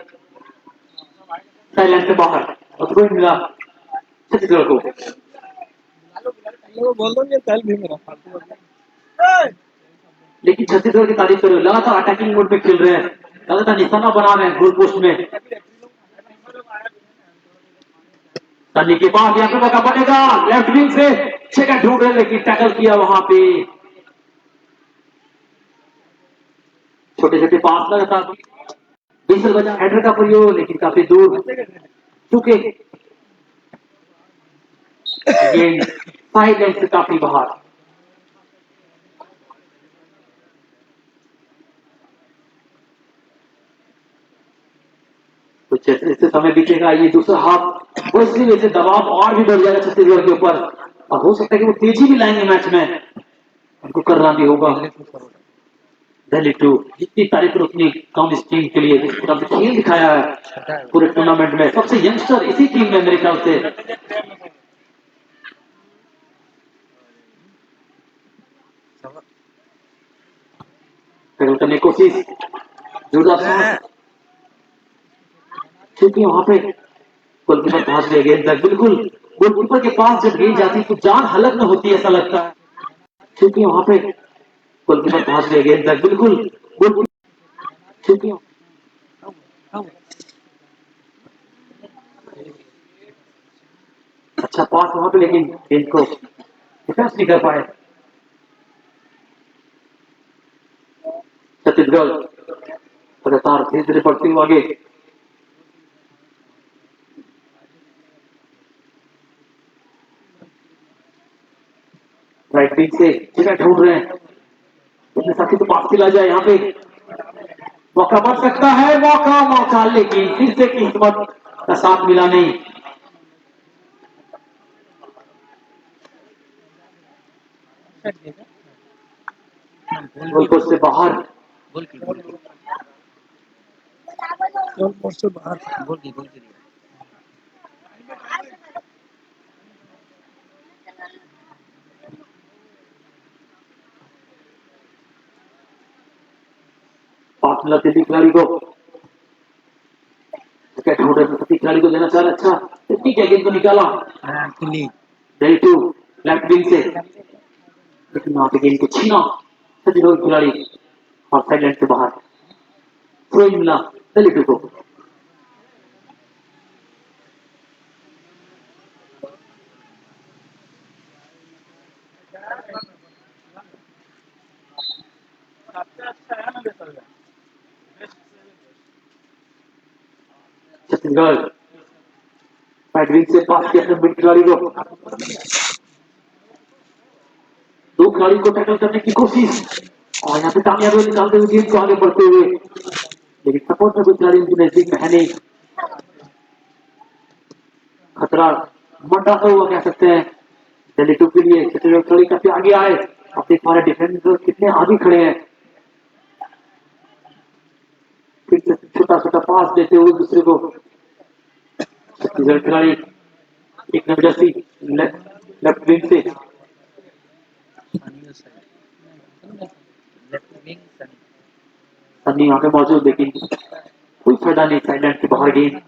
Speaker 1: साइलेंट से बाहर और कोई मिला छत्तीसगढ़ को,
Speaker 2: वो बोल दो ये कल भी मेरा फालतू बात।
Speaker 1: लेकिन छत्तीसगढ़ की तारीफ करो, लगातार अटैकिंग मोड में खेल रहे हैं, लगातार निशाना बना रहे हैं गोल पोस्ट में। सन्नी के पास यहाँ पे मौका बनेगा, लेफ्ट विंग से सेकंड ढूंढ रहे लेकिन टैकल किया वहां पे। छोटे छोटे पास लगातार बीसल बजा हेडर का प्रयोग, लेकिन काफी दूर चुके। गेंद साइड लाइन से काफी बाहर। कुछ ऐसे समय बीतेगा, ये दूसरा हाफ और इसकी वजह से दबाव और भी बढ़ जाएगा छत्तीसगढ़ के ऊपर और हो सकता है कि वो तेजी भी लाएंगे मैच में, उनको करना भी होगा। दिल्ली टू जितनी तारीफ करो उतनी कम इस टीम के लिए, जिस तरह से खेल दिखाया है पूरे टूर्नामेंट में, सबसे यंगस्टर इसी टीम में मेरे ख्याल से। करने की कोशिश, जोरदार शॉट, क्योंकि वहां पे गोलकीपर पहुंच गए गेंद तक। बिल्कुल गोलकीपर के पास जब गेंद जाती है तो जान हलक में होती है ऐसा लगता है, क्योंकि वहां पे गोलकीपर पहुंच गए गेंद तक। बिल्कुल गोलकीपर, क्योंकि अच्छा पास वहां पे, लेकिन गेंद को डिफेंस नहीं कर पाए छत्तीसगढ़। लगातार धीरे धीरे बढ़ती हुई आगे, राइट विंग से जगह ढूंढ रहे हैं, अपने साथी को पास खिला जाए। यहाँ पे मौका बन सकता है, मौका लेकिन फिर से किस्मत का साथ मिला नहीं। गोल पोस्ट से बाहर,
Speaker 3: गोल की
Speaker 2: गोल पोस्ट से बाहर।
Speaker 3: गोल की
Speaker 1: पास मिला दिल्ली खिलाड़ी को, विकेट ढूंढ रहे थे खिलाड़ी को देना चाह रहे, अच्छा ठीक है, गेंद को निकाला
Speaker 3: खुली।
Speaker 1: दिल्ली टू लेफ्ट विंग से, लेकिन वहां पे गेंद को छीना छत्तीसगढ़ खिलाड़ी और साइड लाइन से बाहर। थ्रो मिला दिल्ली टू को। छत्तीसगढ़ साइड विंग से पास किया अपने मिड खिलाड़ी को, दो खिलाड़ी को टैकल करने की कोशिश और यहाँ पे कामयाबी निकालते हुए गेंद को आगे बढ़ते हुए, लेकिन सपोर्ट में कोई खिलाड़ी उनके नजदीक में है नहीं। खतरा मंडाता हुआ कह सकते हैं दिल्ली टू के लिए। छत्तीसगढ़ खिलाड़ी काफी आगे आए, अब देख पा रहे डिफेंडर कितने आगे खड़े हैं, फिर से छोटा छोटा पास देते हुए दूसरे को। छत्तीसगढ़ खिलाड़ी एक नंबर जर्सी लेफ्ट विंग से, सन्नी यहाँ पे मौजूद, लेकिन कोई फायदा नहीं, साइड के बाहर गेंद।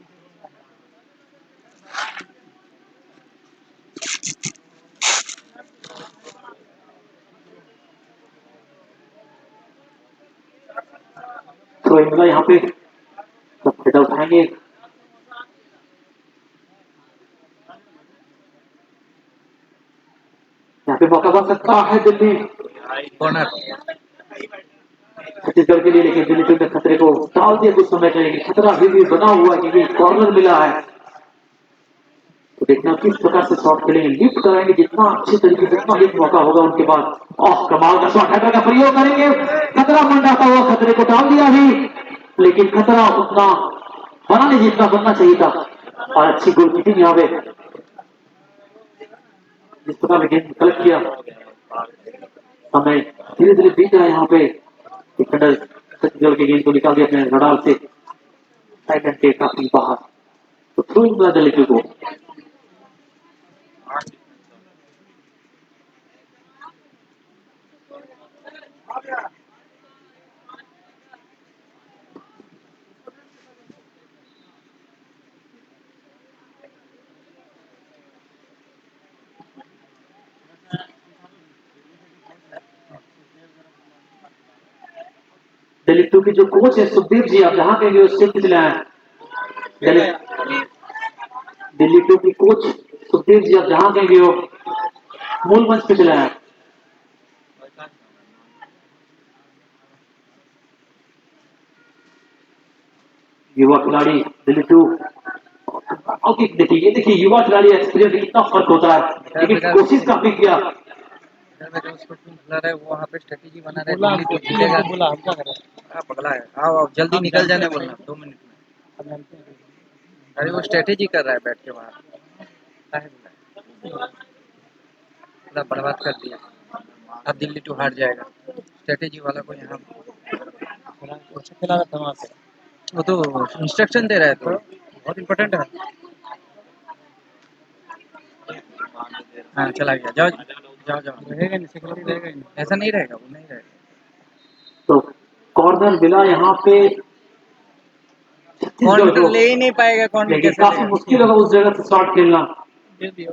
Speaker 1: थ्रो मिला यहाँ पे, सब फायदा उठाएंगे। यहाँ पे मौका बन सकता है दिल्ली
Speaker 3: कॉर्नर
Speaker 1: छत्तीसगढ़ के लिए, लेकिन दिल्ली टीम ने खतरे को टाल दिया कुछ समय के लिए। खतरा अभी भी बना हुआ है क्योंकि कॉर्नर मिला है। तो देखना किस प्रकार से शॉट खेलेंगे, लिफ्ट कराएंगे जितना अच्छे तरीके से, जितना लिफ्ट मौका होगा उनके बाद। ऑफ कमाल का शॉट हेडर का प्रयोग करेंगे, खतरा मंडाता हुआ खतरे को टाल दिया भी, लेकिन खतरा उतना बना नहीं जितना बनना चाहिए था। और अच्छी गोलकीपिंग यहाँ पे, जिस प्रकार में गेंद कलेक्ट किया, समय धीरे धीरे बीत रहा है यहाँ पे। डिफेंडर छत्तीसगढ़ के गेंद को निकाल दिया अपने रडार से साइड के काफी बाहर। तो थ्रू मिला दिल्ली को। दिल्ली टू की जो कोच है सुखदीप जी, आप जहां कहेंगे उससे पिछले हैं। दिल्ली टू की कोच सुखदीप जी, आप जहां कहेंगे वो मूल मंच पे चले हैं। युवा खिलाड़ी दिल्ली टू, ओके देखिए, ये देखिए युवा खिलाड़ी एक्सपीरियंस कितना फर्क होता है, लेकिन कोशिश काफी किया।
Speaker 3: उसको खिला रहा है वो वहाँ पे स्ट्रेटेजी बना रहा है, दिल्ली तो जीतेगा।
Speaker 2: बोला हम क्या करें,
Speaker 3: पगला है, आओ जल्दी निकल जाने बोलना 2 मिनट में। अरे वो स्ट्रेटेजी कर रहा है बैठ के बाहर, पूरा बर्बाद कर दिया। अब दिल्ली टू हार जाएगा, स्ट्रेटेजी वाला को यहाँ
Speaker 2: खिला रहा था वहाँ पे,
Speaker 3: वो तो इंस्ट्रक्शन दे रहा है, तो बहुत इम्पोर्टेंट है। हाँ चला गया, जाओ जाओ जाओ,
Speaker 2: रहेगा नहीं, सिक्योरिटी रहेगा ही नहीं।
Speaker 3: ऐसा नहीं रहेगा, वो नहीं रहेगा।
Speaker 1: तो कॉर्नर मिला यहाँ पे छत्तीसगढ़
Speaker 3: कॉर्नर
Speaker 1: को,
Speaker 3: ले ही नहीं पाएगा, कॉर्नर
Speaker 1: लेकिन
Speaker 3: कैसे
Speaker 1: काफी
Speaker 3: लेगा?
Speaker 1: मुश्किल होगा उस जगह से शॉट खेलना।
Speaker 2: दे दिया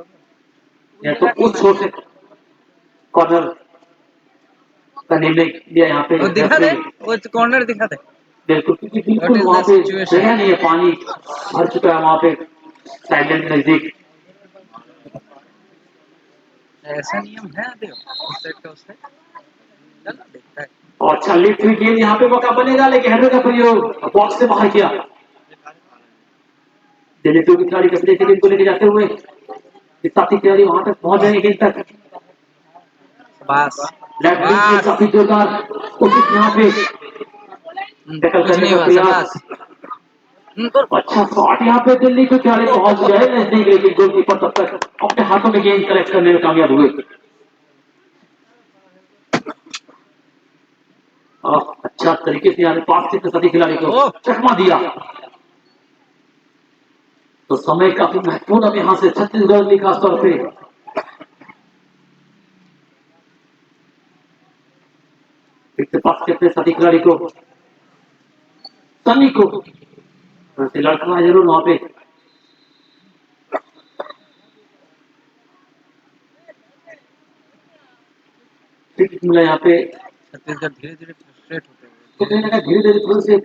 Speaker 1: या तो उस छोर से कॉर्नर का निर्णय लिया यहाँ पे।
Speaker 3: वो दिखा दे, वो कॉर्नर दिखा दे।
Speaker 1: बिल्कुल, क्योंकि बिल्कुल
Speaker 3: What is
Speaker 1: वहाँ
Speaker 3: the
Speaker 1: पे
Speaker 3: situation?
Speaker 1: जगह नहीं है, पानी भर चुका है वहाँ पे साइड नजदीक।
Speaker 3: ऐसा नियम है अभी उस साइड का, उस साइड चलो देखता है।
Speaker 1: और अच्छा लिफ्ट हुई गेंद, यहाँ पे मौका बनेगा, लेकिन हेडर का प्रयोग बॉक्स से बाहर किया। दिल्ली टू की खिलाड़ी कचरे के गेंद को लेके जाते हुए साथी खिलाड़ी वहां तक पहुंच जाएंगे गेंद तक।
Speaker 3: बस
Speaker 1: लेफ्ट विंग से काफी जोरदार कोशिश यहाँ पे टैकल करने का प्रयास। अच्छा शॉट यहाँ पे दिल्ली के खिलाड़ी पहुंच गए नजदीक, लेकिन गोलकीपर तब तक अपने हाथों में गेंद कलेक्ट करने में कामयाब हुए। अच्छा तरीके से यहाँ पास से साथी खिलाड़ी को चकमा दिया। तो समय काफी महत्वपूर्ण अब यहाँ से छत्तीसगढ़ की खासतौर से पास करते साथी खिलाड़ी को, सनी को लड़का है जरूर वहां पे। मिला यहाँ पे,
Speaker 3: छत्तीसगढ़ धीरे धीरे फ्रस्ट्रेट होते
Speaker 1: तो कहीं ना कहीं धीरे धीरे थोड़े से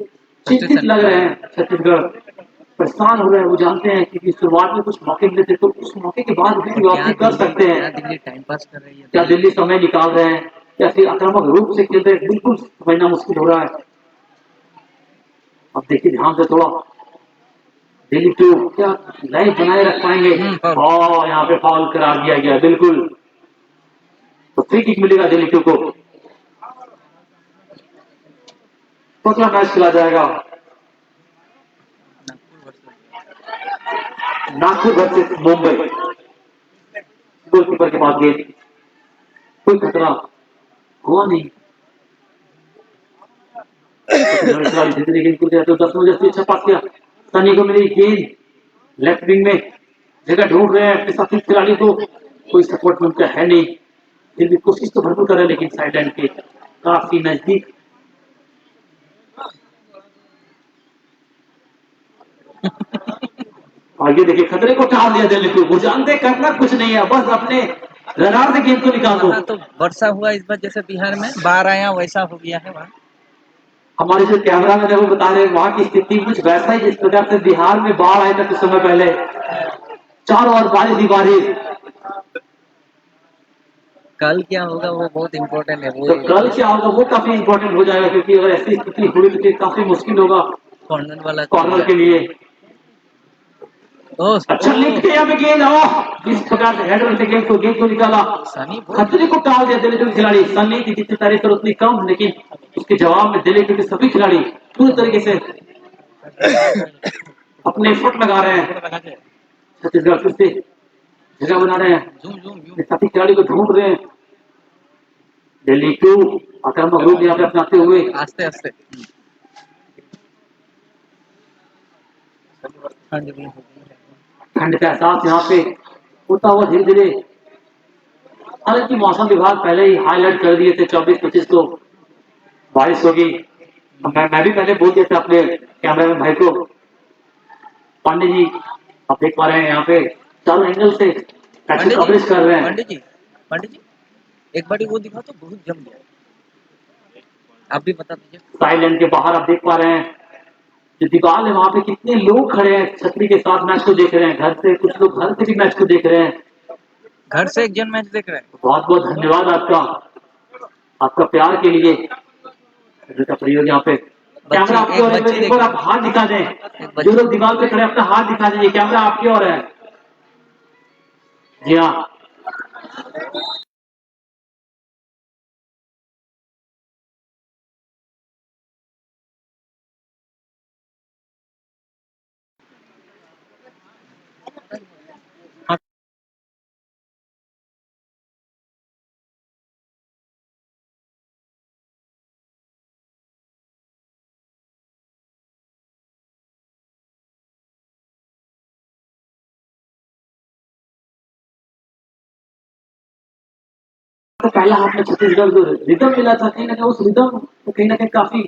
Speaker 1: चिंतित लग रहे हैं। छत्तीसगढ़ परेशान हो रहे हैं, वो जानते हैं कि शुरुआत में कुछ मौके मिले थे, तो उस मौके के बाद भी वापसी कर सकते हैं।
Speaker 3: दिल्ली टाइम पास कर रही है,
Speaker 1: क्या दिल्ली समय निकाल रहे हैं या फिर आक्रामक रूप से खेल रहे हैं, बिल्कुल समझना मुश्किल हो रहा है। अब देखिए ध्यान से थोड़ा, दिल्ली टू क्या लाइफ बनाए रख पाएंगे। और यहाँ पे फाउल करार दिया गया, बिल्कुल। तो फ्री किक मिलेगा दिल्ली टू को, पतला मैच खेला जाएगा। नागपुर वर्सेस मुंबई, गोलकीपर के पास गेंद, कोई खतरा हुआ नहीं। तो 10 बजे से अच्छा पास किया, सनी को मिली गेंद, लेफ्ट विंग में जगह ढूंढ रहे हैं अपने साथी खिलाड़ी को, कोई सपोर्ट उनका है नहीं, फिर भी कोशिश तो भरपूर कर रहे हैं, लेकिन साइड लाइन के काफी नजदीक। आगे देखिए खतरे को टाल दिया दिल्ली को, वो जानते करना कुछ नहीं है, बस अपने रडार से गेंद को निकाल दो।
Speaker 3: तो वर्षा हुआ इस बार जैसे बिहार में बाढ़ आया वैसा हो गया है वहाँ।
Speaker 1: हमारे जो कैमरा मैन है वो बता रहे हैं वहां की स्थिति कुछ वैसा ही जिस प्रकार से बिहार में बाढ़ आया था कुछ समय पहले, चारों ओर बारिश ही बारिश।
Speaker 3: कल क्या होगा वो बहुत इम्पोर्टेंट है, वो
Speaker 1: तो कल क्या होगा वो काफी इंपॉर्टेंट हो जाएगा, क्योंकि अगर ऐसी स्थिति हुई तो फिर काफी मुश्किल होगा
Speaker 3: कॉर्नर वाला
Speaker 1: कॉर्नर के लिए।
Speaker 3: ओह,
Speaker 1: अच्छा लिख के यहाँ पे गेंद आओ, इस प्रकार से हेडर से गेंद को निकाला,
Speaker 3: सनी
Speaker 1: खतरे को टाल दिया दिल्ली के खिलाड़ी। सनी की जितनी तारीफ करो उतनी कम, लेकिन उसके जवाब में दिल्ली के सभी खिलाड़ी पूरी तरीके से अपने एफर्ट लगा रहे हैं। छत्तीसगढ़ फिर से जगह बना रहे हैं, सभी खिलाड़ी को ढूंढ रहे हैं। दिल्ली क्यों आक्रामक रूप यहाँ पे अपनाते हुए
Speaker 3: आस्ते आस्ते
Speaker 1: ठंड का एहसास यहाँ पे होता हुआ धीरे धीरे। हालांकि मौसम विभाग पहले ही हाईलाइट कर दिए थे 24-25 को बारिश होगी। मैं भी पहले बोल दिया था अपने कैमरामैन भाई को। पांडे जी आप देख पा रहे हैं यहाँ पे चारों एंगल से कवरेज कर रहे हैं।
Speaker 3: पंडित जी एक बार वो दिखा तो बहुत जम गया, आप भी बता दीजिए।
Speaker 1: साइलेंट के बाहर आप देख पा रहे हैं जो दीवार है वहां पे कितने लोग खड़े हैं छतरी के साथ मैच को देख रहे हैं। घर से कुछ लोग घर से भी मैच को देख रहे हैं।
Speaker 3: घर से एक जन मैच देख रहे हैं।
Speaker 1: बहुत बहुत धन्यवाद आपका प्यार के लिए। प्रयोग यहाँ पे कैमरा आपकी ओर है, एक बार आप हाथ दिखा दें। जो लोग दीवार पे खड़े अपना हाथ दिखा दीजिए, कैमरा आपकी ओर है। जी हाँ, तो पहला हाथ में छत्तीसगढ़ जो रिदम मिला था कहीं ना कहीं उस रिदम को कहीं ना कहीं काफी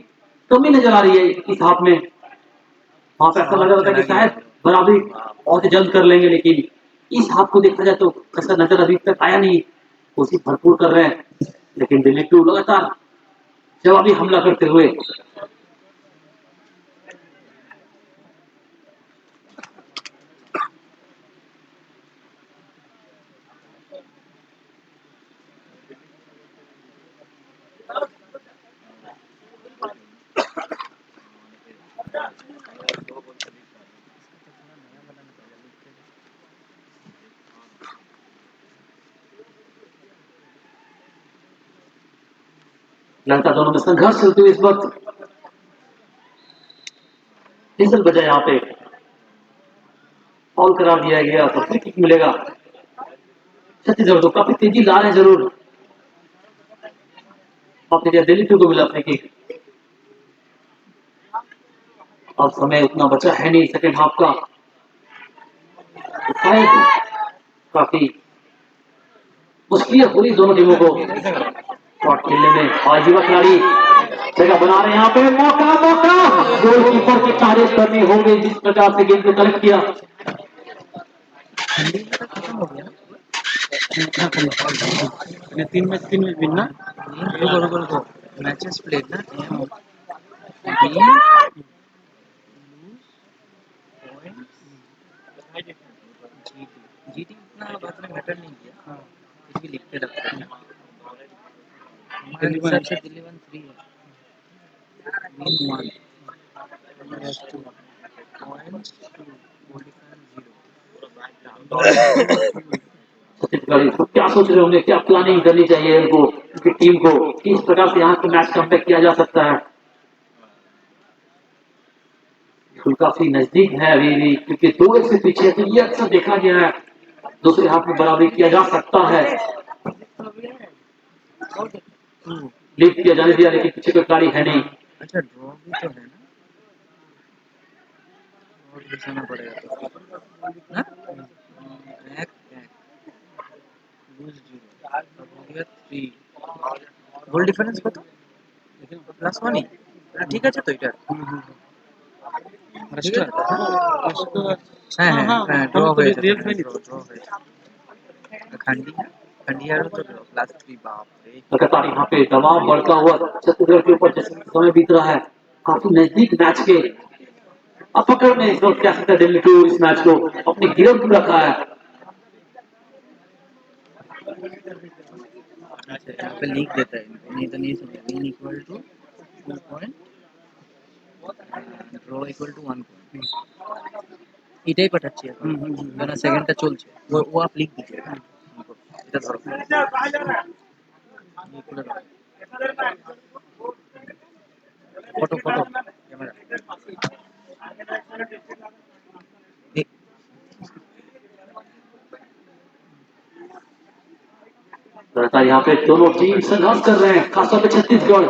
Speaker 1: कमी नजर आ रही है इस हाथ में। वहां पे ऐसा लग रहा था कि शायद बराबरी बहुत जल्द कर लेंगे, लेकिन इस हाथ को देखा जाए तो ऐसा नजर अभी तक आया नहीं। कोशिश भरपूर कर रहे हैं, लेकिन दिल्ली क्यों लगातार जवाबी हमला करते हुए। लगता दोनों में संघर्ष चलते हुए इस वक्त डीजल बजा यहाँ पे फॉल करार दिया गया तो फ्री किक मिलेगा। छत्तीसगढ़ तो काफी तेजी ला रहे हैं जरूर। आपने दिल्ली को मिला फ्री किक। अब समय उतना बचा है नहीं सेकेंड हाफ का, शायद काफी मुश्किल हो रही दोनों टीमों को शॉट खेलने में। और युवा खिलाड़ी जगह बना रहे हैं यहाँ पे। मौका गोलकीपर की तारीफ करनी होगी जिस प्रकार से गेंद को कलेक्ट किया।
Speaker 3: खत्म हो गया
Speaker 2: ना, 3 मैच विन ना।
Speaker 3: रुको मैचेस प्लेड ना, जीटी उतना बात में मैटर नहीं किया, फिर भी लिखते रखते हैं। हमारे हिसाब से दिल्ली 1-3 है, win 1 2 points 2 goal difference 0।
Speaker 1: Chhattisgarh इसको क्या सोच रहे होंगे, क्या प्लानिंग करनी चाहिए इनको, उनकी टीम को किस प्रकार से यहाँ पे मैच कमबैक किया जा सकता है। काफी नजदीक है अभी भी, क्योंकि 2-1 से पीछे है, तो ये अक्सर देखा गया है दूसरे हाथ में बराबरी किया जा सकता है, लीड किया जाने दिया, लेकिन पीछे कोई खिलाड़ी है नहीं।
Speaker 3: अच्छा ड्रॉ भी तो है ना, और घुसाना पड़ेगा तो ना, एक लूज 0 हो गया 3 गोल डिफरेंस कत +1 ही ঠিক আছে তো এটা হ্যাঁ ড্র হয়ে खंडिया तो +3 बाप रे।
Speaker 1: लगातार यहाँ पे दबाव बढ़ता हुआ छत्तीसगढ़ के ऊपर जैसे समय बीत रहा है। काफी नजदीक मैच के अब पकड़ में इस वक्त कह सकते हैं दिल्ली टू इस मैच को अपनी गिरफ्त में रखा है।
Speaker 3: अच्छा यहाँ पे लिख देता है इनको, नहीं तो नहीं समझ win equal to 2 point draw equal to 1 point এটাই পাঠাচ্ছি এখন কেন সেকেন্ডটা চলছে ও আপ লিখ দিচ্ছে এটা ধরো ये खुले रहो फोटो फोटो कैमरा एक
Speaker 1: लगातार यहाँ पे दोनों टीम संघर्ष कर रहे हैं, खासतौर पे छत्तीसगढ़।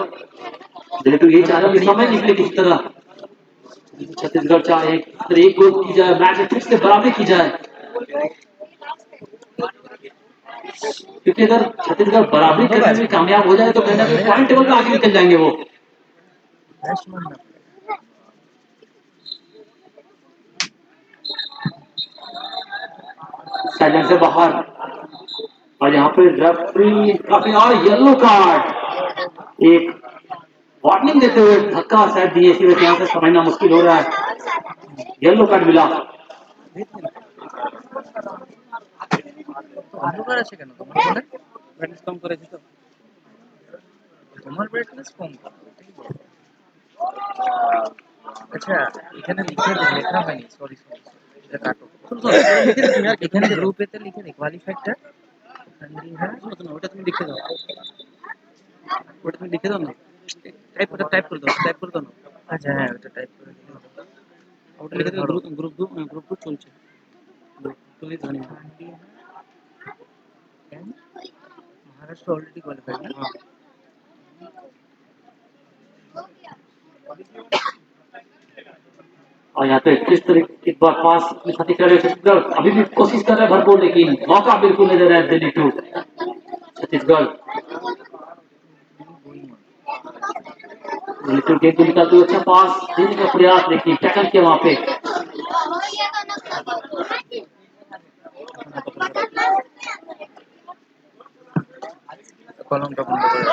Speaker 1: दिल्ली टू ये चाह रहा है कि समय निकले किसी तरह, छत्तीसगढ़ चाहे एक गोल की जाए, मैच में फिर से बराबरी की जाए, क्योंकि अगर छत्तीसगढ़ बराबरी करने में कामयाब हो जाए तो कहीं ना कहीं पॉइंट टेबल में आगे निकल जाएंगे वो।
Speaker 3: बैट्समैन ना
Speaker 1: साइलेंस से बाहर और यहाँ पे रेफरी काफी और येलो कार्ड, एक वार्निंग देते हुए धक्का शायद दिए, इसी वजह से यहाँ से समझना मुश्किल हो रहा है। येलो कार्ड मिला।
Speaker 3: অন্ধকার আছে কেন তোমার ফোনে
Speaker 2: ব্রাইটনেস কম করেছি তো।
Speaker 3: তোমার ব্রাইটনেস কম করো এটাই বলো। আচ্ছা এখানে লেখা হয়নি সরি সরি এটা কাটো এখানে গ্রুপেতে লিখে দে কোয়ালিফাইডটা ठंडी है
Speaker 2: শোনো শোনো, ওটা তুমি লিখে দাও, ওটা তুমি লিখে দাও না, টাইপ করে দাও না,
Speaker 3: अच्छा है ওটা টাইপ করে দিলে
Speaker 2: ওটা লিখে দাও। গ্রুপ টু চলছে, গ্রুপ টু জানি না।
Speaker 3: ठंडी है एंड महाराष्ट्र ऑलरेडी क्वालिफाइड ना
Speaker 1: और यहाँ पे किस तरह एक बार पास छत्तीसगढ़ अभी भी कोशिश कर रहा है भरपूर, लेकिन मौका बिल्कुल नहीं दे रहा है दिल्ली टू। छत्तीसगढ़ दिल्ली टू गेंद को निकालते हुए अच्छा पास देने का प्रयास, लेकिन टैकल किया वहां पे।
Speaker 3: कॉलमটা বন্ধ করে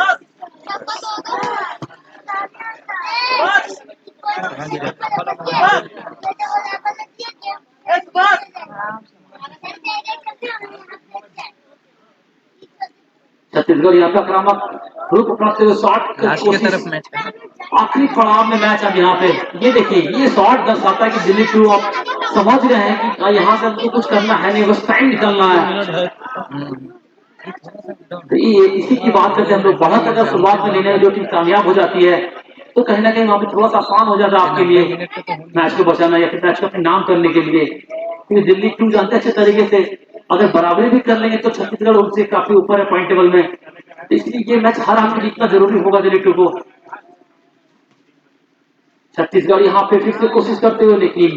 Speaker 3: कहाँ गिरा
Speaker 1: छत्तीसगढ़ यहाँ पे आक्रामक रूप अपनाते हुए शॉट
Speaker 3: लास्ट की तरफ मैच है
Speaker 1: आखिरी पड़ाव में मैच अब यहाँ पे ये देखिए, ये शॉट दर्शाता है कि दिल्ली टू अब समझ रहे हैं कि यहाँ से हमको कुछ करना है नहीं, बस टाइम निकलना है। तो ये इसी की बात करते हैं हम लोग, बढ़त अगर शुरुआत में लेने में जो टीम कामयाब हो जाती है तो कहीं ना कहीं वहां पे थोड़ा सा आसान हो जाता है आपके लिए मैच को बचाना या फिर मैच को अपने नाम करने के लिए, क्योंकि दिल्ली टू जानते हैं अच्छे तरीके से अगर बराबरी भी कर लेंगे तो छत्तीसगढ़ उनसे काफी ऊपर है पॉइंट टेबल में, तो इसलिए ये मैच हर हाल में जीतना जरूरी होगा दिल्ली टू को। छत्तीसगढ़ यहाँ पे फिर से कोशिश करते हुए, लेकिन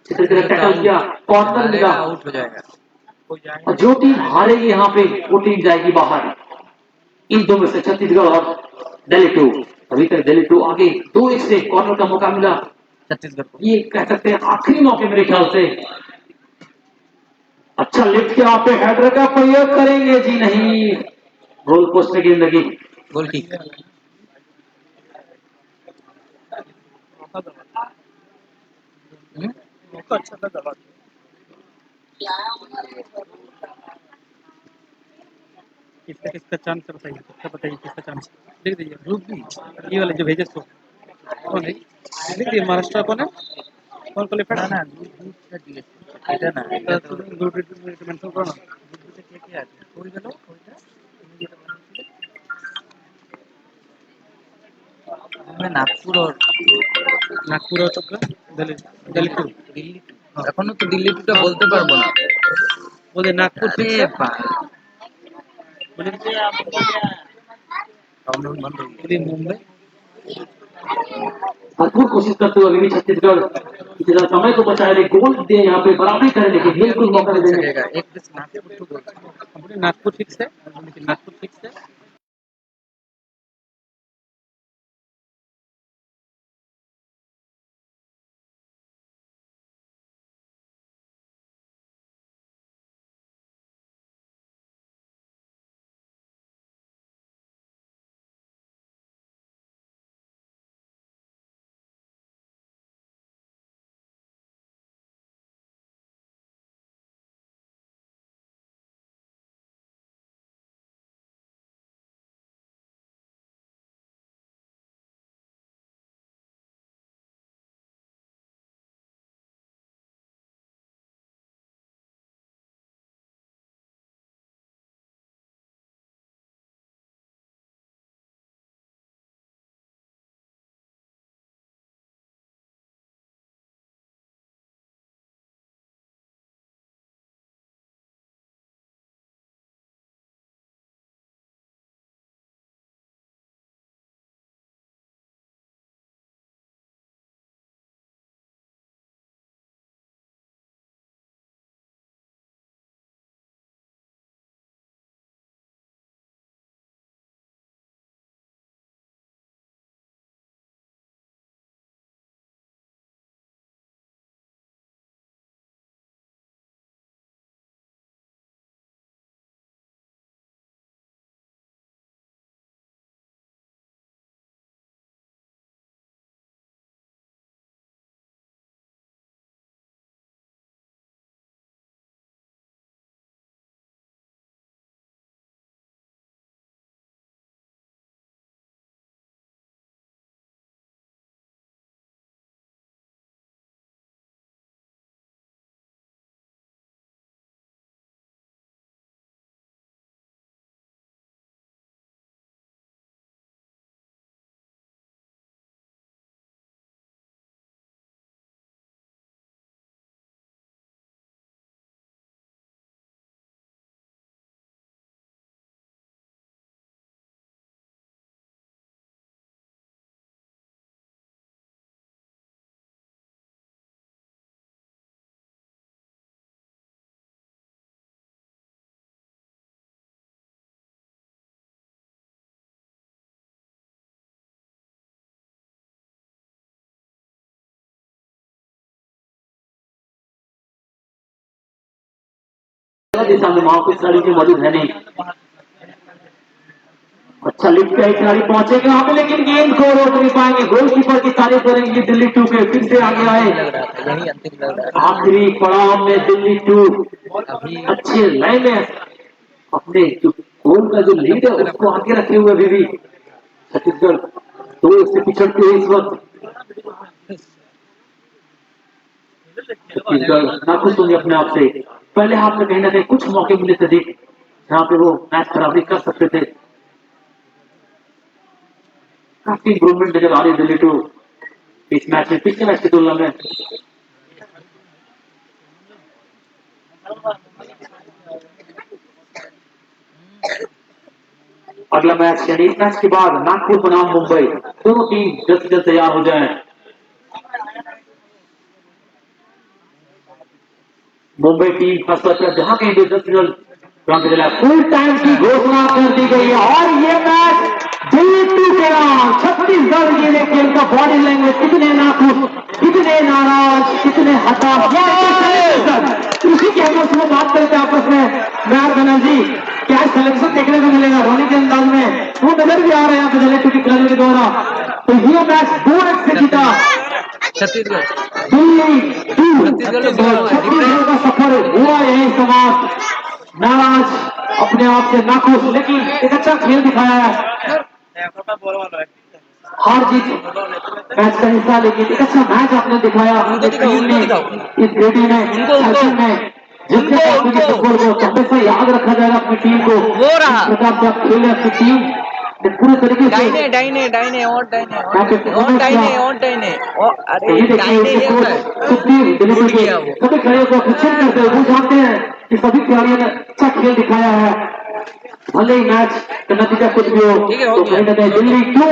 Speaker 1: छत्तीसगढ़ टैकल किया, कॉर्नर मिला,
Speaker 3: आउट हो जाएगा
Speaker 1: और जो टीम हारेगी यहाँ पे वो टीम जाएगी बाहर। इन दो में से छत्तीसगढ़ और दिल्ली टू, अभी तक दिल्ली टू आगे 2-1 से कॉर्नर का मौका मिला
Speaker 3: छत्तीसगढ़ को
Speaker 1: ये कह सकते हैं आखिरी मौके मेरे ख्याल से। अच्छा लिफ्ट के वहां पे हेडर का प्रयोग करेंगे जी, नहीं, गोल पोस्ट में गेंद लगी।
Speaker 3: गोल किक
Speaker 2: मौका अच्छा था दबा के। किसका चांस है बताइए, किसका चांस लिख दीजिए। ग्रुप बी ये वाले जो भेजे सो कौन है, लिख दिए महाराष्ट्र कौन है, कौन क्वालिफाइड
Speaker 3: না না গ্রুপ টা জিজ্ঞেস করছি এটা না এটা তো
Speaker 2: ग्रुप मेंशन करो ना।
Speaker 3: গ্রুপ তে কে কে আছে কই গেল ওইটা তুমি যেটা বানিয়েছিলে मैं नागपुर और
Speaker 2: नागपुर और चक्र दिल्ली दिल्ली टू
Speaker 3: दिल्ली এখনো তো দিল্লি টুটা বলতে পারবো না
Speaker 2: बोले नागपुर
Speaker 3: अरे
Speaker 2: फिक्स है,
Speaker 3: भाई
Speaker 2: बोले
Speaker 3: काउंटडाउन बंद हो गया
Speaker 2: बोले मुंबई
Speaker 1: भरपूर कोशिश करते हुए अभी भी छत्तीसगढ़ इतना समय को बचाए, गोल दे यहाँ पे बराबरी करे, लेकिन बिल्कुल मौका नहीं देंगे।
Speaker 3: सकेगा एक दिस नागपुर टू बोल
Speaker 2: बोले नागपुर फिक्स है, नागपुर फिक्स है।
Speaker 1: दिशा में वहां कुछ खिलाड़ी जो मौजूद है नहीं। अच्छा लिफ्ट पे खिलाड़ी पहुंचेंगे वहां पे, लेकिन गेंद को रोक नहीं पाएंगे। गोलकीपर की तारीफ करेंगे दिल्ली 2 के, फिर से आगे आए।
Speaker 3: लग रहा था, यही अंतिम लग रहा था।
Speaker 1: आखिरी पड़ाव में दिल्ली 2
Speaker 3: अभी
Speaker 1: अच्छे लय में अपने जो गोल का जो लीड है उसको आगे रखे हुए अभी भी छत्तीसगढ़ 2 से पिछड़ते हुए इस वक्त। छत्तीसगढ़ नाखुश होंगे अपने आप से। पहले हाथ में कहीं ना कहीं कुछ मौके मिले थे दिख जहां पे वो मैच खराबी कर सकते थे। काफी इंप्रूवमेंट नजर आ रही है दिल्ली 2 इस मैच में पिछले मैच की तुलना में। अगला मैच यानी इस मैच के बाद नागपुर बनाम मुंबई, दोनों टीम जल्द से जल्द तैयार हो जाएं। मुंबई टीम खास तौर पर जहां कहीं भी जल्द से जल्द फुल टाइम की घोषणा कर दी गई है और ये मैच दिल्ली 2 के नाम। छत्तीसगढ़ ये खेल का बॉडी लैंग्वेज कितने नाखुश, कितने नाराज, कितने हताश। उसी के हम उसमें बात करते हैं आपस में। मैं बनर्जी क्या सिलेक्शन देखने को मिलेगा धोनी के अंदाज में, वो नजर भी आ रहे हैं यहाँ पे दिल्ली 2 के खिलाड़ियों के द्वारा। तो ये मैच 2-1 से जीता
Speaker 3: छत्तीसगढ़
Speaker 1: दिल्ली 2। छत्तीसगढ़ का सफर हुआ यही समाप्त। नाराज, अपने आप से नाखुश, लेकिन एक अच्छा खेल दिखाया है। हार जीत मैच का हिस्सा, लेकिन एक अच्छा मैच आपने दिखाया टीम ने इस बेटी में सेशन में। जिसके फुटबॉल को हमेशा याद रखा जाएगा अपनी टीम को।
Speaker 3: वो रहा।
Speaker 1: इस प्रकार से आप खेले अपनी टीम ने पूरे तरीके से
Speaker 3: डाइने डाइने डाइने और डाइने और डाइने और डाइने और अरे
Speaker 1: ये देखिए
Speaker 3: डाइने
Speaker 1: उसके
Speaker 3: ये होता है।
Speaker 1: कोच सुप्रीम दिल्ली
Speaker 3: भूल
Speaker 1: के
Speaker 3: गया वो।
Speaker 1: सभी खिलाड़ियों को अप्रिशिएट करते हैं। वो जानते हैं कि सभी खिलाड़ियों ने अच्छा खेल दिखाया है, भले ही मैच का नतीजा कुछ भी हो।
Speaker 3: ठीक है, हो
Speaker 1: तो
Speaker 3: गया।
Speaker 1: कहीं ना कहीं दिल्ली 2